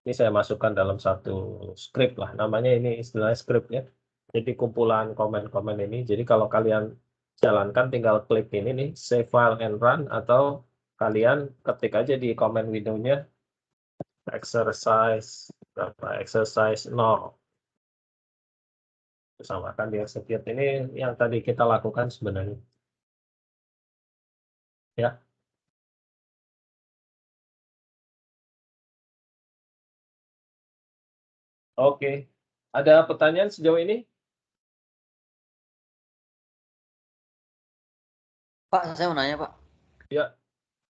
S1: Ini saya masukkan dalam satu script lah, namanya ini istilahnya script ya. Jadi kumpulan komen-komen ini, jadi kalau kalian jalankan tinggal klik ini nih, save file and run, atau kalian ketik aja di comment window-nya exercise 0. Samakan di execute ini yang tadi kita lakukan sebenarnya. Ya. Oke. Ada pertanyaan sejauh ini?
S3: Pak, saya mau nanya, Pak.
S1: Ya.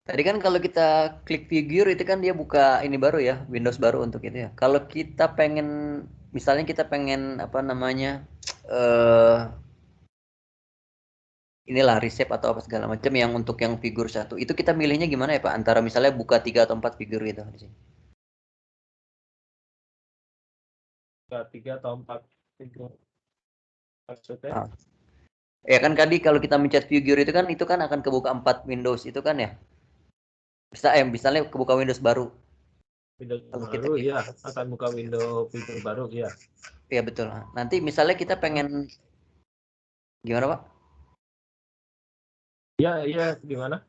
S3: Tadi kan kalau kita klik figure itu kan dia buka ini baru ya, Windows baru untuk itu ya. Kalau kita pengen, misalnya kita pengen apa namanya, inilah reshape atau apa segala macam yang untuk yang figur satu, itu kita milihnya gimana ya Pak? Antara misalnya buka 3 atau 4 figur gitu di sini.
S1: 3 atau 4 figur. Maksudnya?
S3: Ah. Ya kan tadi kalau kita mencet figure itu kan akan kebuka 4 Windows itu kan ya. Misalnya kebuka Windows baru.
S1: Windows
S3: Kalau
S1: baru
S3: kita
S1: ya akan buka window fitur baru ya.
S3: Iya betul. Nanti misalnya kita pengen gimana Pak?
S1: Iya gimana?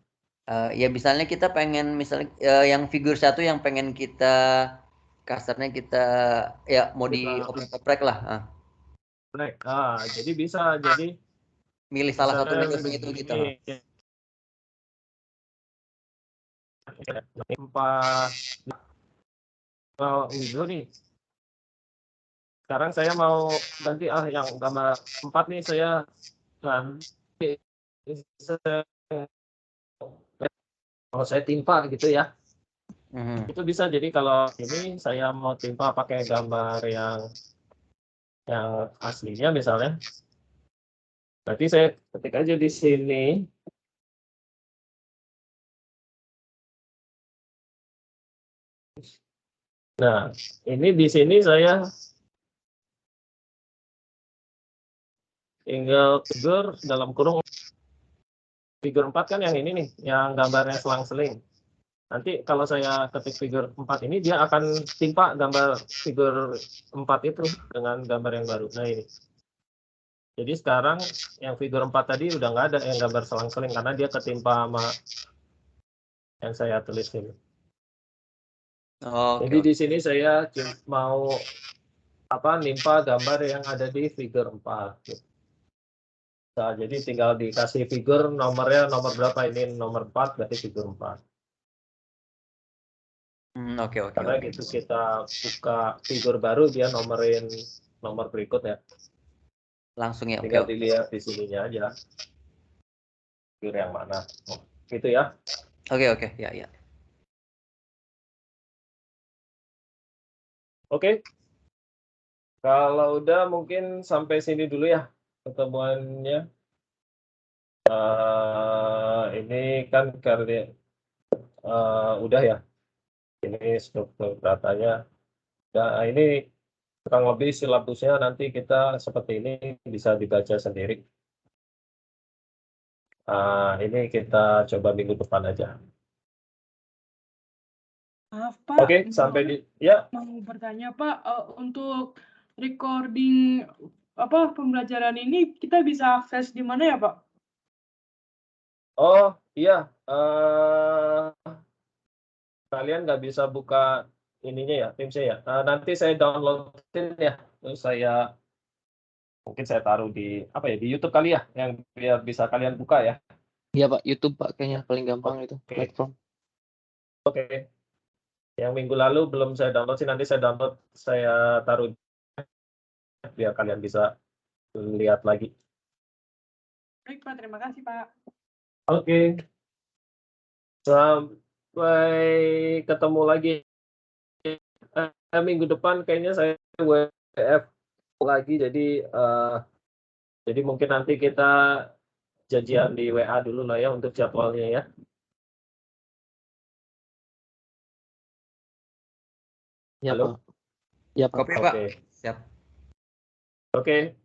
S3: Ya misalnya kita pengen misalnya yang figur satu yang pengen kita kasarnya kita ya mau di oprek lah.
S1: Jadi bisa jadi
S3: milih salah satu Windows itu gitu.
S1: Kalau itu nih. Sekarang saya mau ganti yang gambar 4 nih saya ganti. Kalau saya timpa gitu ya. Itu bisa jadi kalau ini saya mau timpa pakai gambar yang aslinya misalnya. Berarti saya ketik aja di sini. Nah, ini di sini saya tinggal figur dalam kurung figur 4 kan yang ini nih, yang gambarnya selang-seling. Nanti kalau saya ketik figur 4 ini dia akan timpa gambar figur 4 itu dengan gambar yang baru. Nah ini. Jadi sekarang yang figur 4 tadi udah nggak ada yang gambar selang-seling karena dia ketimpa sama yang saya tulis ini. Jadi di sini saya mau nimpa gambar yang ada di figur 4. Nah, jadi tinggal dikasih figur nomornya nomor berapa ini nomor 4 berarti figur 4.
S3: Oke.
S1: Karena gitu kita buka figur baru dia nomorin nomor berikut ya.
S3: Langsung ya.
S1: Tinggal dilihat di sininya aja. Figur yang mana. Gitu ya.
S3: Oke. Ya. Oke.
S1: Kalau udah mungkin sampai sini dulu ya pertemuannya. Ini kan karena udah ya. Ini struktur datanya. Nah, ini kurang lebih silabusnya nanti kita seperti ini bisa dibaca sendiri. Ini kita coba minggu depan aja.
S6: Maaf Pak.
S1: Oke, sampai di ya.
S6: Mau bertanya Pak, untuk recording pembelajaran ini kita bisa akses di mana ya Pak?
S1: Oh iya, kalian nggak bisa buka ininya ya, Teams ya. Nanti saya downloadin ya terus mungkin saya taruh di di YouTube kali ya, yang biar bisa kalian buka ya.
S4: Iya Pak, YouTube Pak kayaknya paling gampang itu
S1: Oke.
S4: platform.
S1: Oke. Yang minggu lalu belum saya download sih, nanti saya download, saya taruh biar kalian bisa lihat lagi.
S6: Baik Pak, terima kasih Pak.
S1: Oke. Sampai ketemu lagi. Minggu depan kayaknya saya WF lagi, jadi mungkin nanti kita janjian di WA dulu lah ya untuk jadwalnya ya.
S4: Ya
S1: Halo?
S4: Pak. Ya Pak.
S3: Kopi Pak.
S1: Oke.
S3: Siap.
S1: Oke.